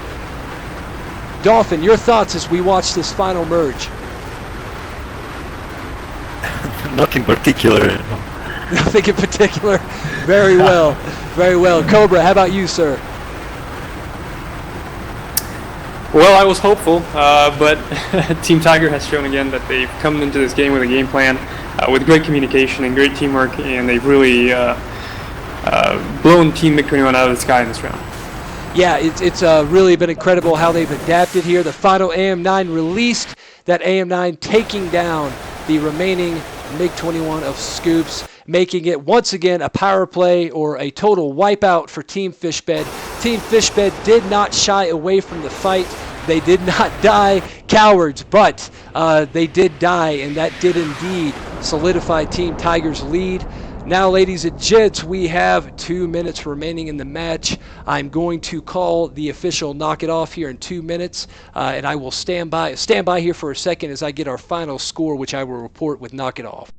Dolphin, your thoughts as we watch this final merge? Nothing particular. Nothing in particular. Very well. Very well. Cobra, how about you, sir? Well, I was hopeful, but Team Tiger has shown again that they've come into this game with a game plan, with great communication and great teamwork, and they've really blown Team MiG-21 out of the sky in this round. Yeah, it's really been incredible how they've adapted here. The final AM9 released, that AM9 taking down the remaining MiG-21 of Scoops, making it once again a power play or a total wipeout for Team Fishbed. Team Fishbed did not shy away from the fight. They did not die cowards, but they did die, and that did indeed solidify Team Tiger's lead. Now, ladies and gents, we have 2 minutes remaining in the match. I'm going to call the official knock it off here in 2 minutes, and I will stand by here for a second as I get our final score, which I will report with knock it off.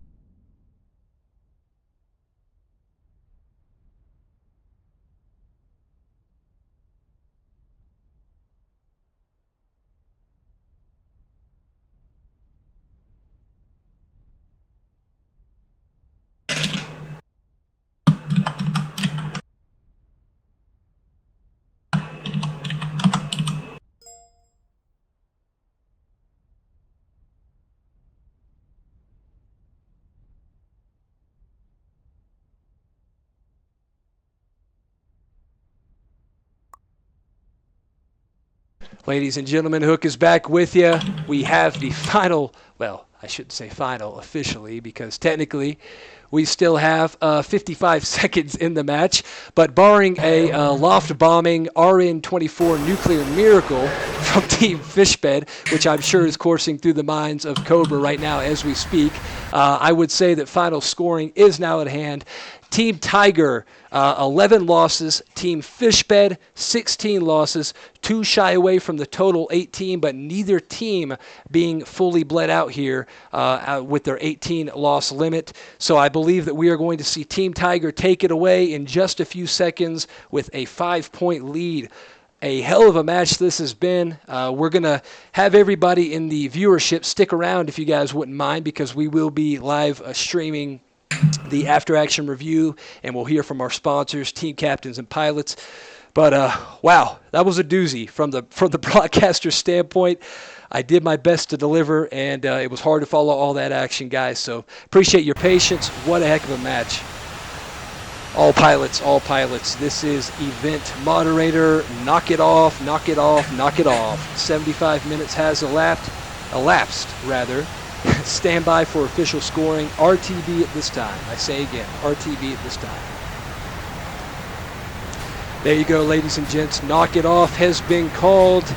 Ladies and gentlemen, Hook is back with you. We have the final, well, I shouldn't say final officially, because technically we still have 55 seconds in the match. But barring a loft bombing RN-24 nuclear miracle from Team Fishbed, which I'm sure is coursing through the minds of Cobra right now as we speak, I would say that final scoring is now at hand. Team Tiger, 11 losses. Team Fishbed, 16 losses. 2 shy away from the total 18, but neither team being fully bled out here with their 18 loss limit. So I believe that we are going to see Team Tiger take it away in just a few seconds with a 5-point lead. A hell of a match this has been. We're going to have everybody in the viewership stick around if you guys wouldn't mind, because we will be live streaming the after-action review, and we'll hear from our sponsors, team captains, and pilots. But wow, that was a doozy from the broadcaster's standpoint. I did my best to deliver, and it was hard to follow all that action, guys. So appreciate your patience. What a heck of a match. All pilots, all pilots. This is event moderator. Knock it off, knock it off, knock it off. 75 minutes has elapsed rather. Stand by for official scoring. RTB at this time. I say again, RTB at this time. There you go, ladies and gents. Knock it off has been called.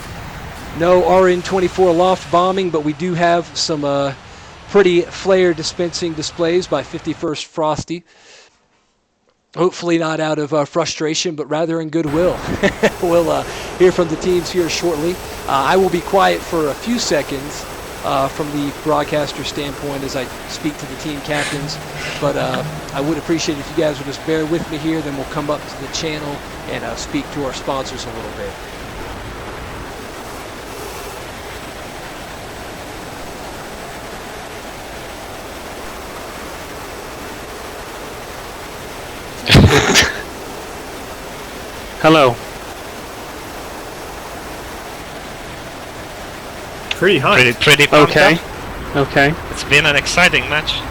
No RN-24 loft bombing, but we do have some pretty flare dispensing displays by 51st Frosty. Hopefully not out of frustration, but rather in goodwill. We'll hear from the teams here shortly. I will be quiet for a few seconds from the broadcaster standpoint as I speak to the team captains, but I would appreciate if you guys would just bear with me here, then we'll come up to the channel and speak to our sponsors a little bit. Hello. Pretty hot. Pretty pumped Okay. up. Okay. It's been an exciting match.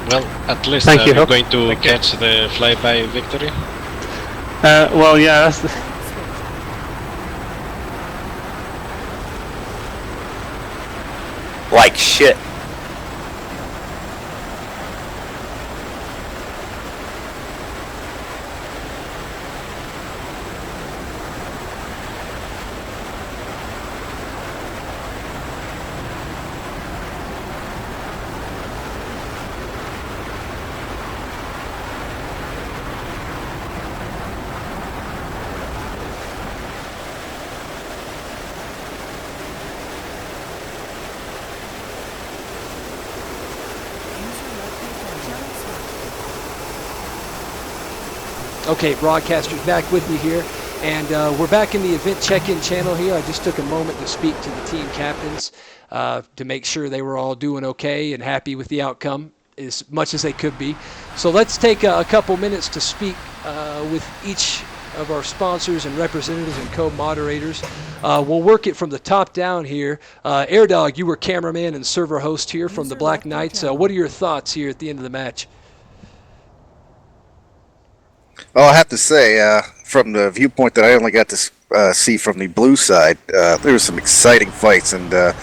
Well, at least Thank you, we're Hook. going to catch the flyby victory. Well, yeah, that's Like shit. Okay, broadcasters back with me here, and we're back in the event check-in channel here. I just took a moment to speak to the team captains to make sure they were all doing okay and happy with the outcome as much as they could be. So let's take a couple minutes to speak with each of our sponsors and representatives and co-moderators. We'll work it from the top down here. AirDog, you were cameraman and server host here from the Black Knights. What are your thoughts here at the end of the match? Well, I have to say, from the viewpoint that I only got to see from the blue side, there were some exciting fights, and I'm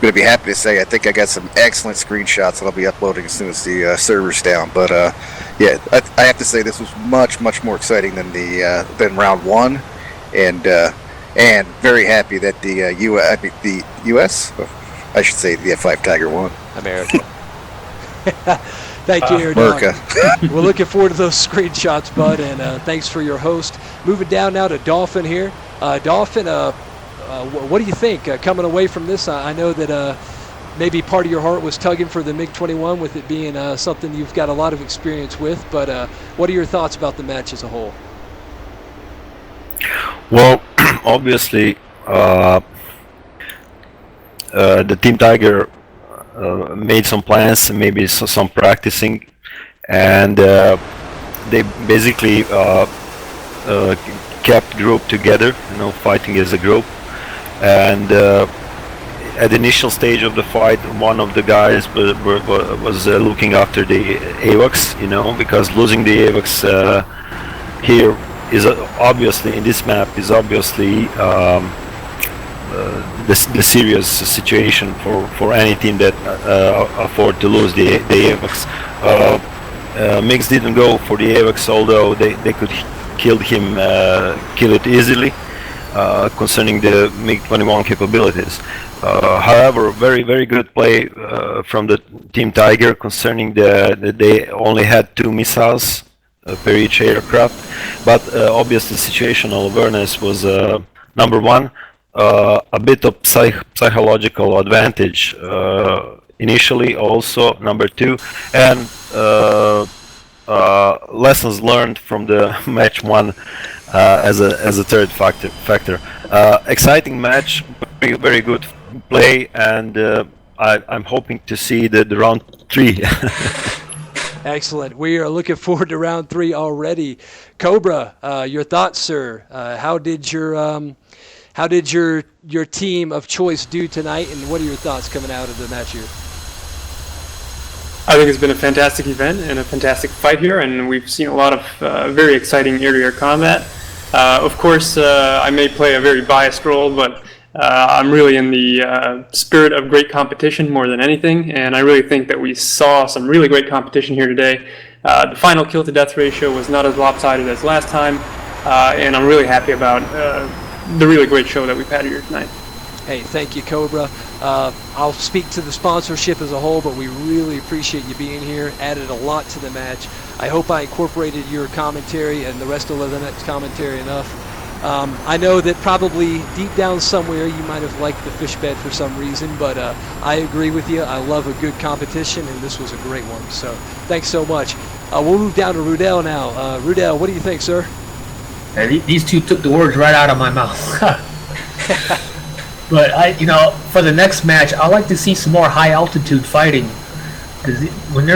going to be happy to say I think I got some excellent screenshots that I'll be uploading as soon as the server's down. But yeah, I have to say this was much more exciting than than round one, and very happy that the U.S. I should say the F-5 Tiger won. America. Thank you, AirDog. America. We're looking forward to those screenshots, bud, and thanks for your host. Moving down now to Dolphin here. Dolphin, what do you think coming away from this? I know that maybe part of your heart was tugging for the MiG-21 with it being something you've got a lot of experience with, but what are your thoughts about the match as a whole? Well, obviously, the Team Tiger made some plans, maybe some practicing, and they basically kept group together, fighting as a group. And at the initial stage of the fight, one of the guys was looking after the AWACS, because losing the AWACS here is obviously, in this map, is obviously the serious situation for any team that afford to lose the AWACS. MiGs didn't go for the AWACS, although they could kill it easily, concerning the MiG-21 capabilities. However, very good play from the Team Tiger, concerning that they only had 2 missiles per each aircraft, but obviously situational awareness was number one. A bit of psychological advantage initially, also number two, and lessons learned from the match one as a third factor. Exciting match, very good play, and I'm hoping to see the round 3. Excellent. We are looking forward to round 3 already. Cobra, your thoughts, sir? How did your team of choice do tonight, and what are your thoughts coming out of the match here? I think it's been a fantastic event and a fantastic fight here, and we've seen a lot of very exciting air-to-air combat. Of course, I may play a very biased role, but I'm really in the spirit of great competition more than anything, and I really think that we saw some really great competition here today. The final kill-to-death ratio was not as lopsided as last time, and I'm really happy about the really great show that we've had here tonight. Hey, thank you, Cobra. I'll speak to the sponsorship as a whole, but we really appreciate you being here. Added a lot to the match. I hope I incorporated your commentary and the rest of Leathernec's commentary enough. I know that probably deep down somewhere you might have liked the fish bed for some reason, but I agree with you. I love a good competition, and this was a great one. So thanks so much. We'll move down to Rudell now. Rudell, what do you think, sir? These two took the words right out of my mouth. But for the next match, I like to see some more high altitude fighting, because when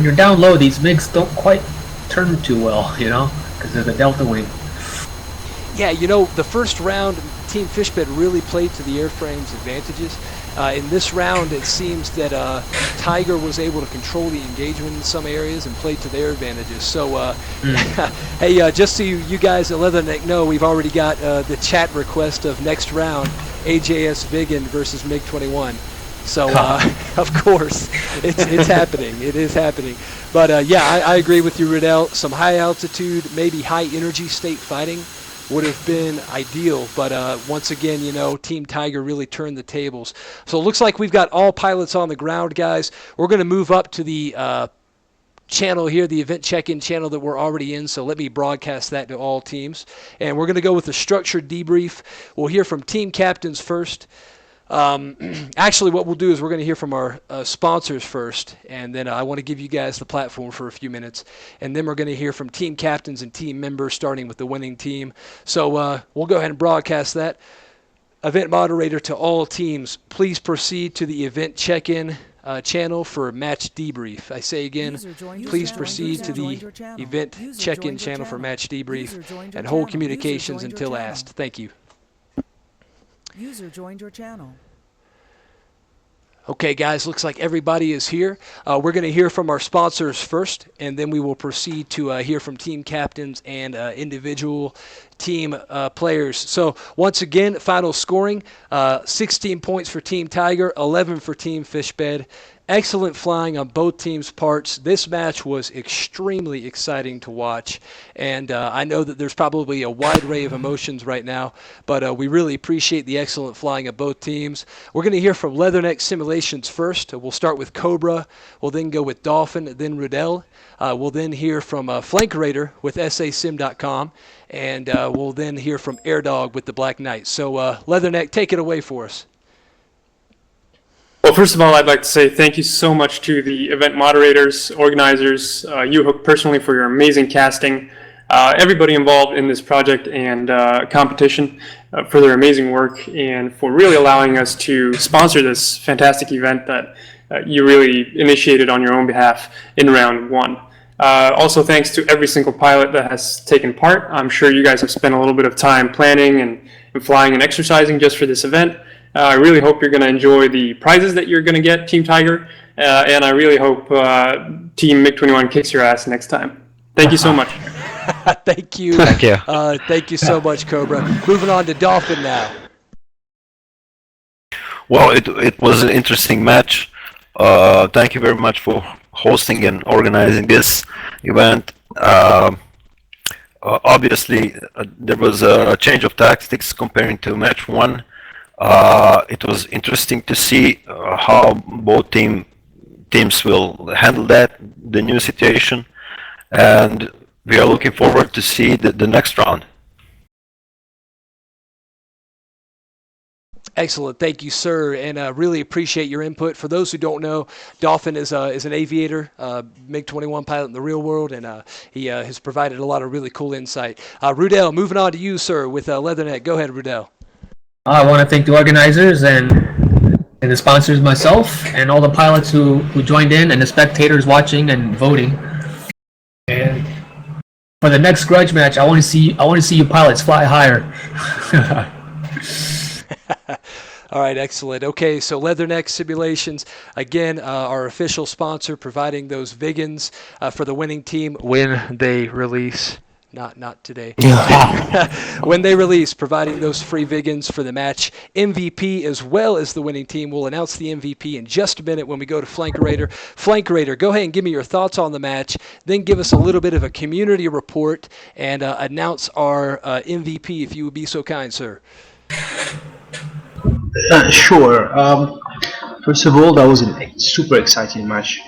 you're down low, these MiGs don't quite turn too well, because of the delta wing. Yeah, the first round, Team Fishbed really played to the airframe's advantages. In this round, it seems that Tiger was able to control the engagement in some areas and play to their advantages. So, hey, just so you guys at Leatherneck know, we've already got the chat request of next round, AJS Vigan versus MiG-21. So, of course, it's happening. It is happening. But, yeah, I agree with you, Riddell. Some high altitude, maybe high energy state fighting would have been ideal, but once again, Team Tiger really turned the tables. So it looks like we've got all pilots on the ground, guys. We're going to move up to the channel here, the event check-in channel that we're already in, so let me broadcast that to all teams. And we're going to go with a structured debrief. We'll hear from team captains first. Actually, what we'll do is we're going to hear from our sponsors first, and then I want to give you guys the platform for a few minutes, and then we're going to hear from team captains and team members, starting with the winning team. So we'll go ahead and broadcast that. Event moderator to all teams, please proceed to the event check-in channel for match debrief. I say again, please proceed to the event check-in channel for match debrief and hold communications until asked. Thank you. User joined your channel. Okay, guys, looks like everybody is here. We're going to hear from our sponsors first, and then we will proceed to hear from team captains and individual team players. So once again, final scoring, 16 points for Team Tiger, 11 for Team Fishbed. Excellent flying on both teams' parts. This match was extremely exciting to watch, and I know that there's probably a wide array of emotions right now, but we really appreciate the excellent flying of both teams. We're going to hear from Leatherneck Simulations first. We'll start with Cobra. We'll then go with Dolphin, then Rudell. We'll then hear from Flankerator with sasim.com, and we'll then hear from AirDog with the Black Knight. So Leatherneck, take it away for us. Well, first of all, I'd like to say thank you so much to the event moderators, organizers, you, Hook, personally, for your amazing casting, everybody involved in this project and competition for their amazing work, and for really allowing us to sponsor this fantastic event that you really initiated on your own behalf in round 1. Also, thanks to every single pilot that has taken part. I'm sure you guys have spent a little bit of time planning and flying and exercising just for this event. I really hope you're going to enjoy the prizes that you're going to get, Team Tiger, and I really hope Team MiG-21 kicks your ass next time. Thank you so much. Thank you. Thank you. Thank you so much, Cobra. Moving on to Dolphin now. Well, it was an interesting match. Thank you very much for hosting and organizing this event. Obviously, there was a change of tactics comparing to match 1. It was interesting to see how both teams will handle the new situation, and we are looking forward to see the next round. Excellent, thank you, sir, and really appreciate your input. For those who don't know, Dolphin is an aviator, MiG-21 pilot in the real world, and he has provided a lot of really cool insight. Rudell, moving on to you, sir, with Leatherneck. Go ahead, Rudell. I want to thank the organizers and and the sponsors, myself, and all the pilots who joined in, and the spectators watching and voting. And for the next grudge match, I want to see you pilots fly higher. All right, excellent. Okay, so Leatherneck Simulations, again, our official sponsor, providing those Vigans for the winning team when they release. Not today. When they release, providing those free Vigans for the match. MVP as well as the winning team. We'll announce the MVP in just a minute when we go to Flankerator. Flankerator, go ahead and give me your thoughts on the match. Then give us a little bit of a community report and announce our MVP, if you would be so kind, sir. Sure. First of all, that was a super exciting match.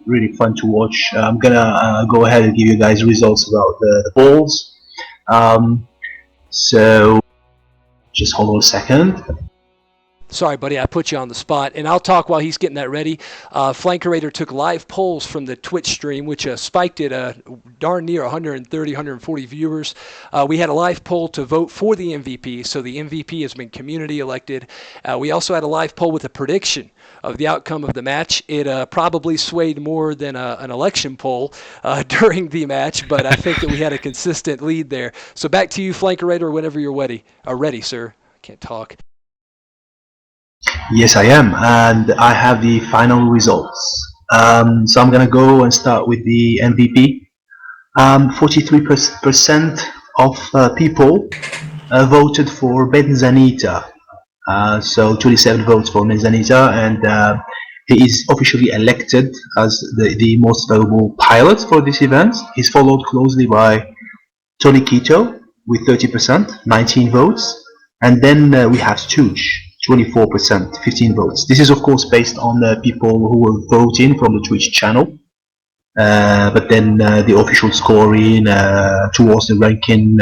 Really fun to watch. I'm gonna go ahead and give you guys results about the balls. So just hold on a second. Sorry, buddy, I put you on the spot, and I'll talk while he's getting that ready. Flankerator took live polls from the Twitch stream, which spiked at darn near 130, 140 viewers. We had a live poll to vote for the MVP, so the MVP has been community elected. We also had a live poll with a prediction of the outcome of the match. It probably swayed more than an election poll during the match, but I think that we had a consistent lead there. So back to you, Flankerator, whenever you're ready, sir. Can't talk. Yes, I am, and I have the final results. So I'm gonna go and start with the MVP. 43% of people voted for Benzanita. So 27 votes for Benzanita, and he is officially elected as the most valuable pilot for this event. He's followed closely by Tony Quito with 30%, 19 votes, and then we have Stooge, 24%, 15 votes. This is of course based on the people who were voting from the Twitch channel, but then the official scoring towards the ranking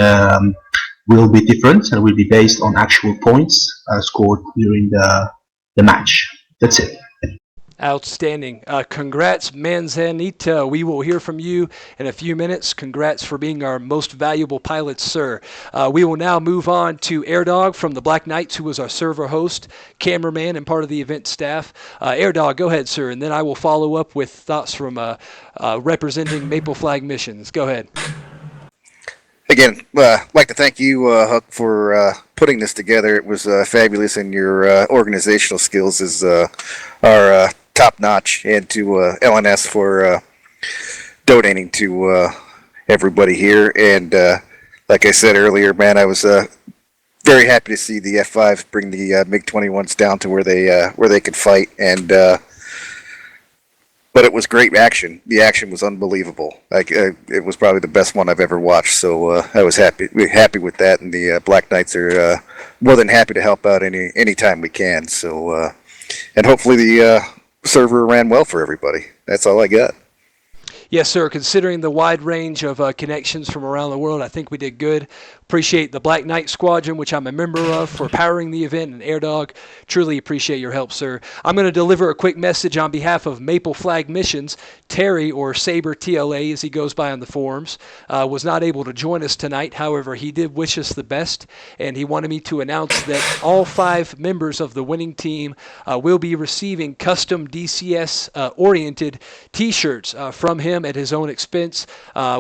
will be different and will be based on actual points scored during the match. That's it. Outstanding. Congrats, Manzanita. We will hear from you in a few minutes. Congrats for being our most valuable pilot, sir. We will now move on to Airdog from the Black Knights, who was our server host, cameraman, and part of the event staff. Airdog, go ahead, sir, and then I will follow up with thoughts from representing Maple Flag Missions. Go ahead. Again, I'd like to thank you, Huck, for putting this together. It was fabulous, and your organizational skills are top-notch, and to LNS for donating to everybody here. And like I said earlier, man, I was very happy to see the F-5 bring the MiG-21s down to where they could fight, and but it was great action. The action was unbelievable. It was probably the best one I've ever watched. So I was happy with that, and the Black Knights are more than happy to help out any time we can. So and hopefully the server ran well for everybody. That's all I got. Yes, sir. Considering the wide range of connections from around the world, I think we did good. Appreciate the Black Knight Squadron, which I'm a member of, for powering the event, and Airdog. Truly appreciate your help, sir. I'm going to deliver a quick message on behalf of Maple Flag Missions. Terry, or Saber TLA as he goes by on the forums, was not able to join us tonight. However, he did wish us the best, and he wanted me to announce that all 5 members of the winning team will be receiving custom DCS-oriented T-shirts from him at his own expense.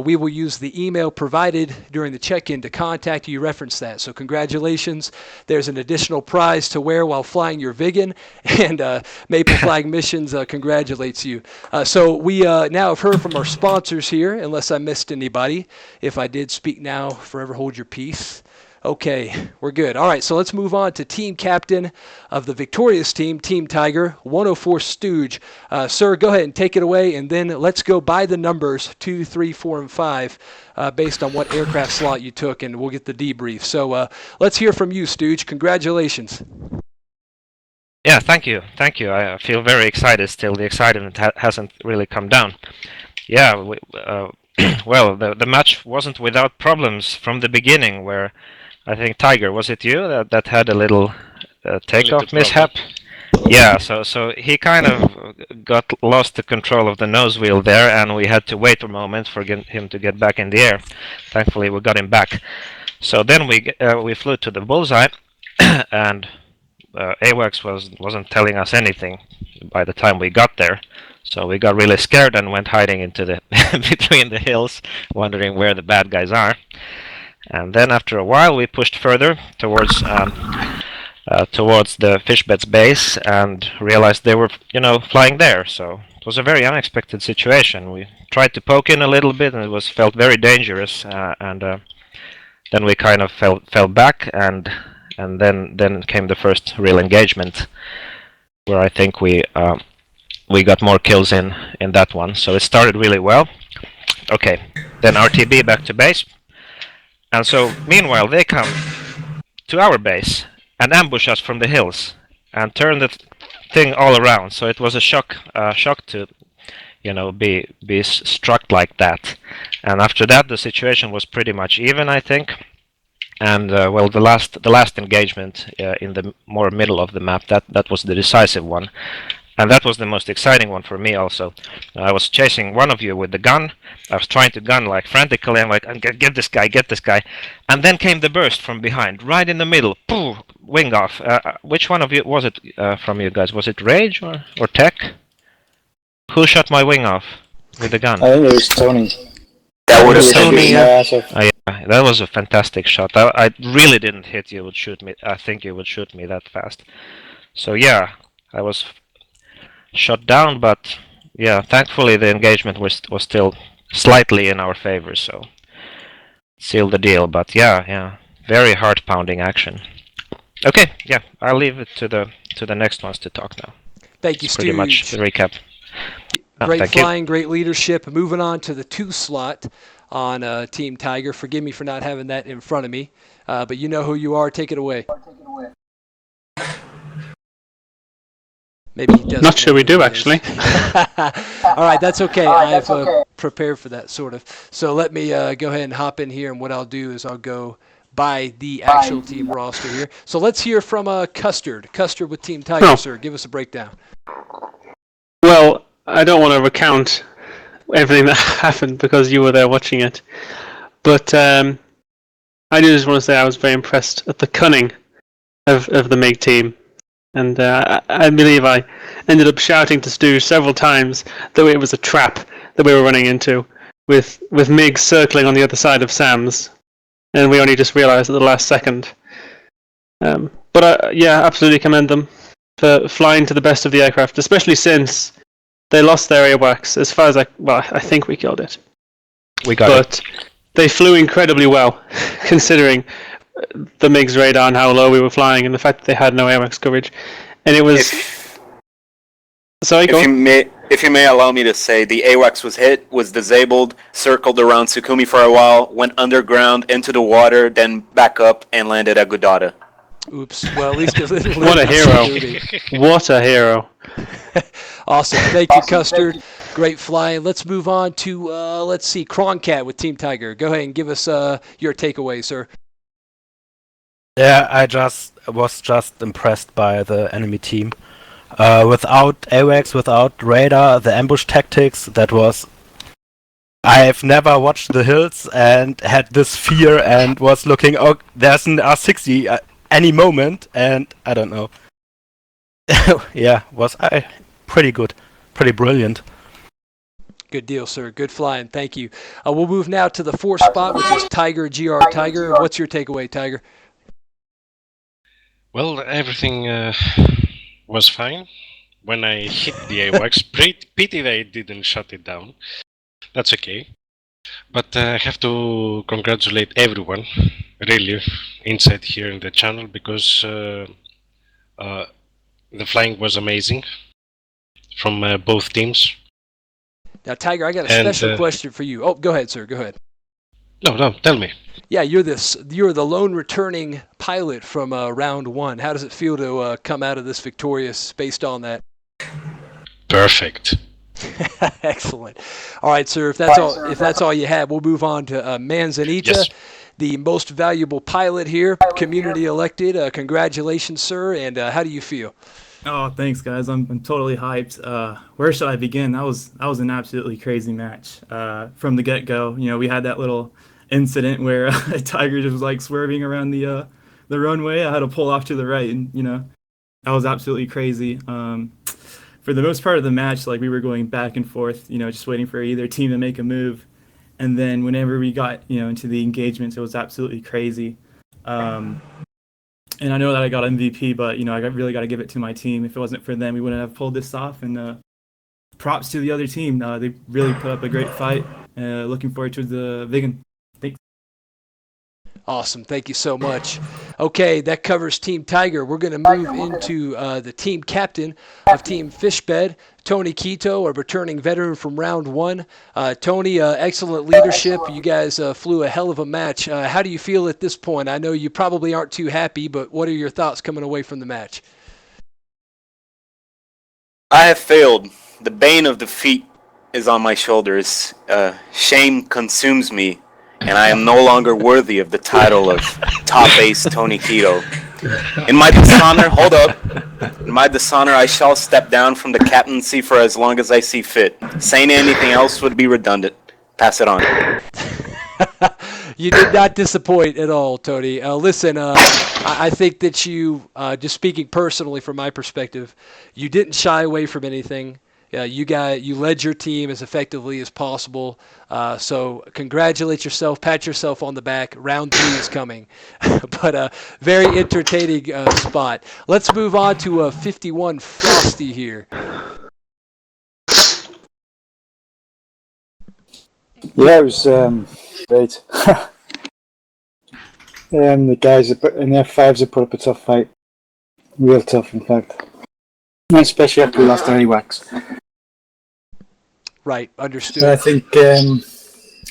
We will use the email provided during the check-in to contact you. Reference that. So congratulations. There's an additional prize to wear while flying your Vigan, and Maple Flag Missions congratulates you. So we now have heard from our sponsors here, unless I missed anybody. If I did, speak now, forever hold your peace. Okay, we're good. All right, so let's move on to team captain of the victorious team, Team Tiger, 104 Stooge. Sir, go ahead and take it away, and then let's go by the numbers 2, 3, 4, and 5 based on what aircraft slot you took, and we'll get the debrief. So let's hear from you, Stooge. Congratulations. Yeah, thank you. I feel very excited still. The excitement hasn't really come down. Yeah, well, the match wasn't without problems from the beginning, where I think Tiger, was it you that had a little takeoff mishap? Yeah, so he kind of lost the control of the nose wheel there, and we had to wait a moment for him to get back in the air. Thankfully, we got him back. So then we flew to the bullseye, and AWACS wasn't telling us anything by the time we got there. So we got really scared and went hiding into the between the hills, wondering where the bad guys are. And then after a while, we pushed further towards the fishbed's base and realized they were, flying there. So it was a very unexpected situation. We tried to poke in a little bit, and it felt very dangerous. Then we kind of fell back, and then came the first real engagement, where I think we got more kills in that one. So it started really well. Okay, then RTB back to base. And so meanwhile they come to our base and ambush us from the hills and turn the thing all around. So it was a shock to be struck like that. And after that the situation was pretty much even, I think. And the last engagement in the more middle of the map, that was the decisive one. And that was the most exciting one for me also. I was chasing one of you with the gun. I was trying to gun like frantically. I'm like, get this guy. And then came the burst from behind, right in the middle. Poof, wing off. Which one of you was it from you guys? Was it Rage or Tech? Who shot my wing off with the gun? I think it was Tony. That would have Tony. yeah. Yeah, that was a fantastic shot. I really didn't hit you would shoot me. I think you would shoot me that fast. So yeah, I was shot down, but yeah, thankfully the engagement was still slightly in our favor, so sealed the deal. But yeah, very heart-pounding action. Okay, yeah, I'll leave it to the next ones to talk now. Thank you, That's pretty much the recap. Great flying, great leadership. Moving on to the 2 slot on Team Tiger. Forgive me for not having that in front of me, but you know who you are. Take it away. Maybe he doesn't. Not sure we do, actually. All right, that's okay. I've prepared for that, sort of. So let me go ahead and hop in here, and what I'll do is I'll go by the actual team roster here. So let's hear from Custard. Custard with Team Tiger, sir. Give us a breakdown. Well, I don't want to recount everything that happened because you were there watching it. But I just want to say I was very impressed at the cunning of the MiG team. And I believe I ended up shouting to Stu several times that it was a trap that we were running into, with MiG circling on the other side of Sam's, and we only just realised at the last second. But yeah, absolutely commend them for flying to the best of the aircraft, especially since they lost their AWACS. As far as I think we killed it. We got it. But they flew incredibly well, considering the MiG's radar and how low we were flying, and the fact that they had no AWACS coverage. And it was... If you may allow me to say, the AWACS was hit, was disabled, circled around Sukumi for a while, went underground into the water, then back up and landed at Gudada. Oops. Well, at least a little. What a hero. What a hero. Awesome. Thank you, Custard. Great flying. Let's move on to, let's see, Croncat with Team Tiger. Go ahead and give us your takeaway, sir. Yeah, I was just impressed by the enemy team. Without AWACS, without radar, the ambush tactics, that was... I've never watched the hills and had this fear and was looking, oh, there's an R60 any moment, and I don't know. Yeah, was pretty good, pretty brilliant. Good deal, sir. Good flying. Thank you. We'll move now to the 4th spot, which is Tiger, GR Tiger. What's your takeaway, Tiger? Well, everything was fine. When I hit the AWACS, pity that I didn't shut it down. That's okay. But I have to congratulate everyone, really, inside here in the channel, because the flying was amazing from both teams. Now, Tiger, I got a special question for you. Oh, go ahead, sir. Go ahead. No, tell me. Yeah, you're the lone returning pilot from round 1. How does it feel to come out of this victorious based on that? Perfect. Excellent. All right, sir. If that's all you have, we'll move on to Manzanita, yes, the most valuable pilot here, community elected. Congratulations, sir. And how do you feel? Oh, thanks, guys. I'm totally hyped. Where should I begin? That was an absolutely crazy match from the get-go. You know, we had that little incident where Tiger just was like swerving around the runway. I had to pull off to the right, and that was absolutely crazy. For the most part of the match, like we were going back and forth, just waiting for either team to make a move. And then whenever we got, into the engagements, it was absolutely crazy. And I know that I got MVP, but I really got to give it to my team. If it wasn't for them, we wouldn't have pulled this off. And props to the other team. They really put up a great fight. Looking forward to the vegan. Thanks. Awesome. Thank you so much. Okay, that covers Team Tiger. We're going to move into the team captain of Team Fishbed, Tony Quito, a returning veteran from round one. Tony, excellent leadership. You guys flew a hell of a match. How do you feel at this point? I know you probably aren't too happy, but what are your thoughts coming away from the match? I have failed. The bane of defeat is on my shoulders. Shame consumes me, and I am no longer worthy of the title of top ace Tony Quito. In my dishonor, hold up. In my dishonor, I shall step down from the captaincy for as long as I see fit. Saying anything else would be redundant. Pass it on. You did not disappoint at all, Tony. Listen, I think that you, just speaking personally from my perspective, you didn't shy away from anything. You led your team as effectively as possible. So congratulate yourself, pat yourself on the back. Round 3 is coming. But very entertaining spot. Let's move on to 51 Frosty here. Yeah, it was great. The guys in the F-5s have put up a tough fight. Real tough, in fact. Especially after we lost our AWACS. Right, understood. So I think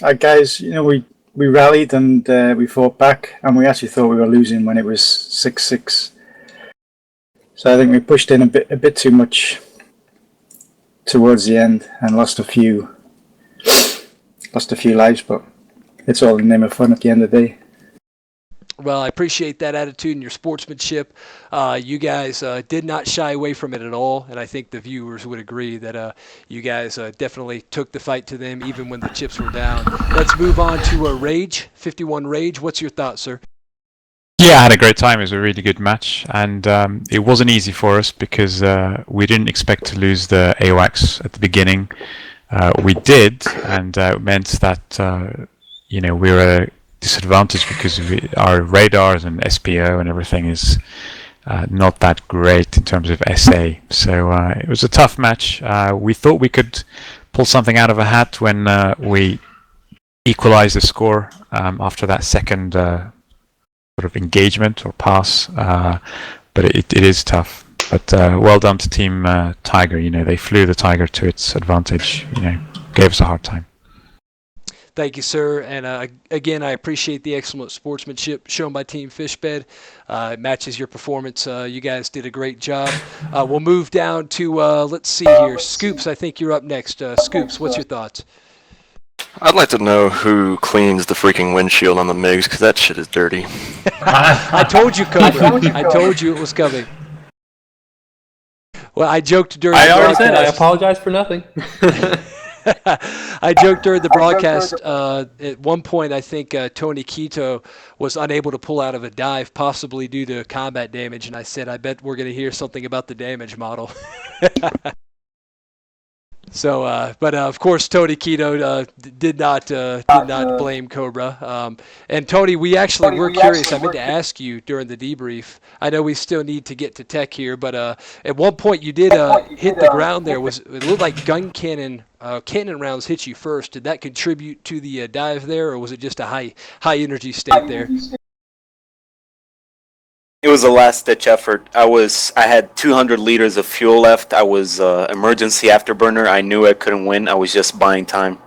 our guys, we rallied and we fought back, and we actually thought we were losing when it was 6-6. So I think we pushed in a bit too much towards the end and lost a few lives, but it's all in the name of fun at the end of the day. Well, I appreciate that attitude and your sportsmanship. You guys did not shy away from it at all, and I think the viewers would agree that you guys definitely took the fight to them even when the chips were down. Let's move on to Rage, 51 Rage. What's your thoughts, sir? Yeah, I had a great time. It was a really good match, and it wasn't easy for us because we didn't expect to lose the AWACS at the beginning. We did, and it meant that we were disadvantage because our radars and SPO and everything is not that great in terms of SA. So it was a tough match. We thought we could pull something out of a hat when we equalized the score after that second sort of engagement or pass. But it is tough. But well done to Team Tiger. They flew the Tiger to its advantage. Gave us a hard time. Thank you, sir. And again, I appreciate the excellent sportsmanship shown by Team Fishbed. It matches your performance. You guys did a great job. We'll move down to, let's see here. Scoops, I think you're up next. Scoops, what's your thoughts? I'd like to know who cleans the freaking windshield on the MiGs, because that shit is dirty. I told you, Cobra. I told you it was coming. Well, I joked during the already broadcast. said I apologize for nothing. I joked during the broadcast. At one point, I think Tony Quito was unable to pull out of a dive, possibly due to combat damage, and I said, I bet we're going to hear something about the damage model. So, but of course, Tony Quito did not blame Cobra. And Tony, we actually were curious. I meant to ask you during the debrief. I know we still need to get to tech here, but at one point you did hit the ground there. It looked like gun cannon rounds hit you first. Did that contribute to the dive there, or was it just a high energy state there? It was a last-ditch effort. I had 200 liters of fuel left. I was emergency afterburner. I knew I couldn't win. I was just buying time.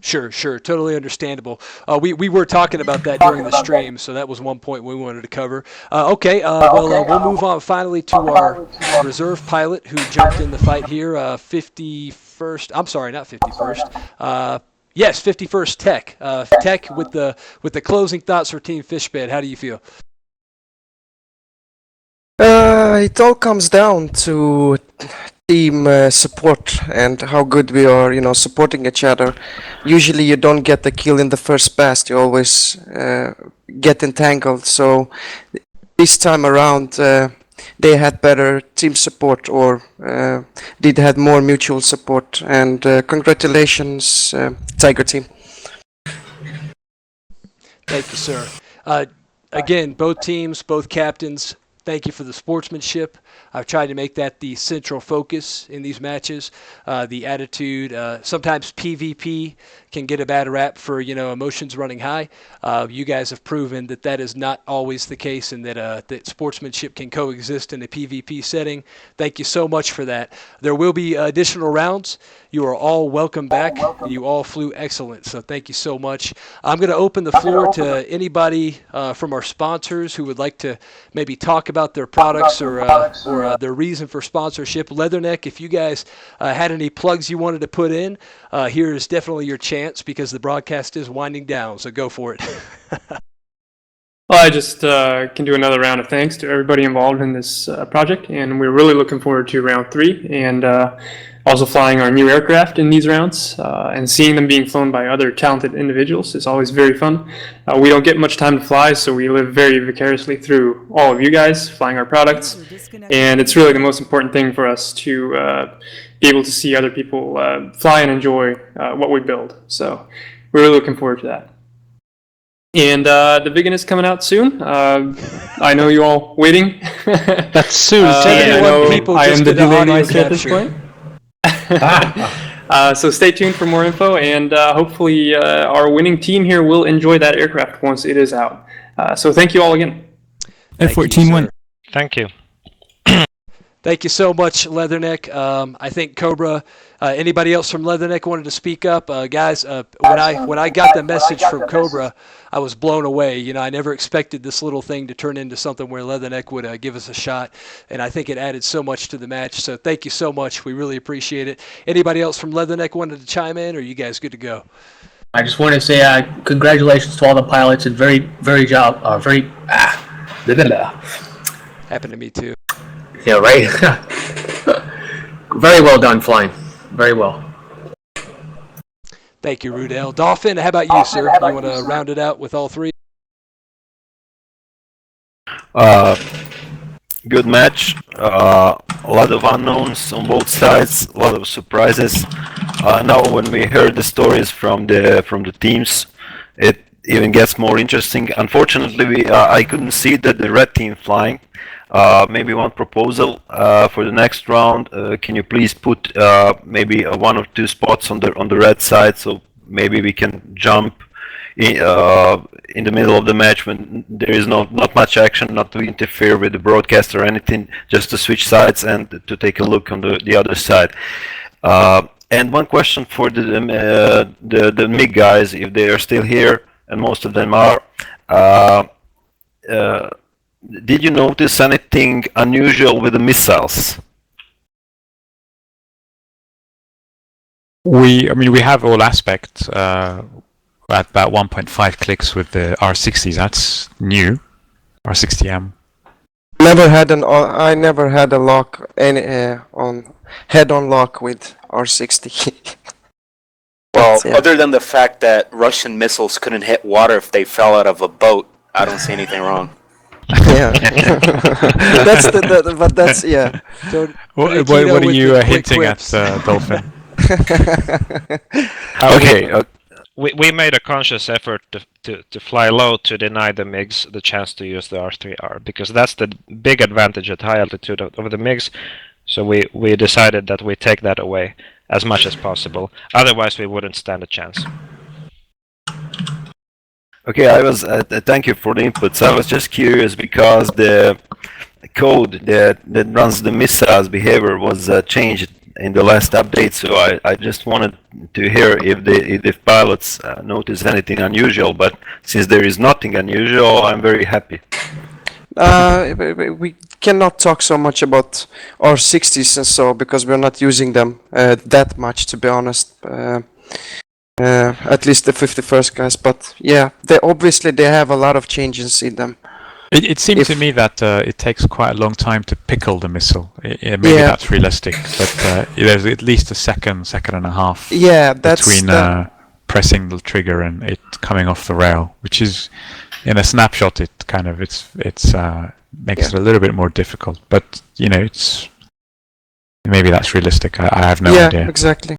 Sure, totally understandable. We were talking about that during the stream, so that was one point we wanted to cover. Okay, we'll move on finally to our reserve pilot who jumped in the fight here, 51st. I'm sorry, not 51st. Yes, 51st Tech. Tech with the closing thoughts for Team Fishbed. How do you feel? It all comes down to team support and how good we are, supporting each other. Usually you don't get the kill in the first pass, you always get entangled. So this time around, they had better team support or did had more mutual support. And congratulations, Tiger team. Thank you, sir. Again, both teams, both captains, thank you for the sportsmanship. I've tried to make that the central focus in these matches. The attitude, sometimes PvP can get a bad rap for, emotions running high. You guys have proven that that is not always the case, and that sportsmanship can coexist in a PvP setting. Thank you so much for that. There will be additional rounds. You are all welcome back, and you all flew excellent, so thank you so much. I'm going to open the floor to anybody from our sponsors who would like to maybe talk about their products or their reason for sponsorship. Leatherneck, if you guys had any plugs you wanted to put in, here is definitely your chance because the broadcast is winding down, so go for it. Well, I just can do another round of thanks to everybody involved in this project, and we're really looking forward to round 3 and also flying our new aircraft in these rounds and seeing them being flown by other talented individuals is always very fun. We don't get much time to fly, so we live very vicariously through all of you guys flying our products, and it's really the most important thing for us to be able to see other people fly and enjoy what we build. So we're really looking forward to that. And the big one is coming out soon. I know you all waiting. That's soon. I know I am the delay master at this point. So stay tuned for more info, and hopefully our winning team here will enjoy that aircraft once it is out. So thank you all again. F-14 win. Thank you. Thank you so much, Leatherneck. I think Cobra. Anybody else from Leatherneck wanted to speak up, guys? When I got the message from Cobra, I was blown away. I never expected this little thing to turn into something where Leatherneck would give us a shot, and I think it added so much to the match. So thank you so much. We really appreciate it. Anybody else from Leatherneck wanted to chime in, or are you guys good to go? I just want to say congratulations to all the pilots and very Happened to me too. Yeah, right. Very well done flying. Very well. Thank you, Rudell. Dolphin, how about you, sir? You want to round it out with all three? Good match. A lot of unknowns on both sides. A lot of surprises. Now, when we heard the stories from the teams, it even gets more interesting. Unfortunately, I couldn't see the red team flying. Maybe one proposal for the next round. Can you please put maybe 1 or 2 spots on the red side, so maybe we can jump in the middle of the match when there is not much action, not to interfere with the broadcast or anything, just to switch sides and to take a look on the other side. And one question for the MiG guys, if they are still here, and most of them are. Did you notice anything unusual with the missiles? We have all aspects at about 1.5 clicks with the R60s. That's new. R60M. I never had a lock on head-on lock with R60. Well, other than the fact that Russian missiles couldn't hit water if they fell out of a boat, I don't see anything wrong. Yeah, that's yeah. So, what are you hinting at, Dolphin? Okay. We made a conscious effort to fly low to deny the MiGs the chance to use the R3R, because that's the big advantage at high altitude of the MiGs. So we decided that we take that away as much as possible. Otherwise, we wouldn't stand a chance. Okay, I was. Thank you for the inputs. I was just curious because the code that runs the missiles behavior was changed in the last update. So I just wanted to hear if the pilots notice anything unusual. But since there is nothing unusual, I'm very happy. We cannot talk so much about R60s and so because we're not using them that much, to be honest. At least the 51st guys, but yeah, they have a lot of changes in them. It seems to me that it takes quite a long time to pickle the missile. Maybe that's realistic, but there's at least a second and a half between pressing the trigger and it coming off the rail, which is in a snapshot. It kind of it's makes it a little bit more difficult. But you know, it's maybe that's realistic. I have no yeah, idea. exactly.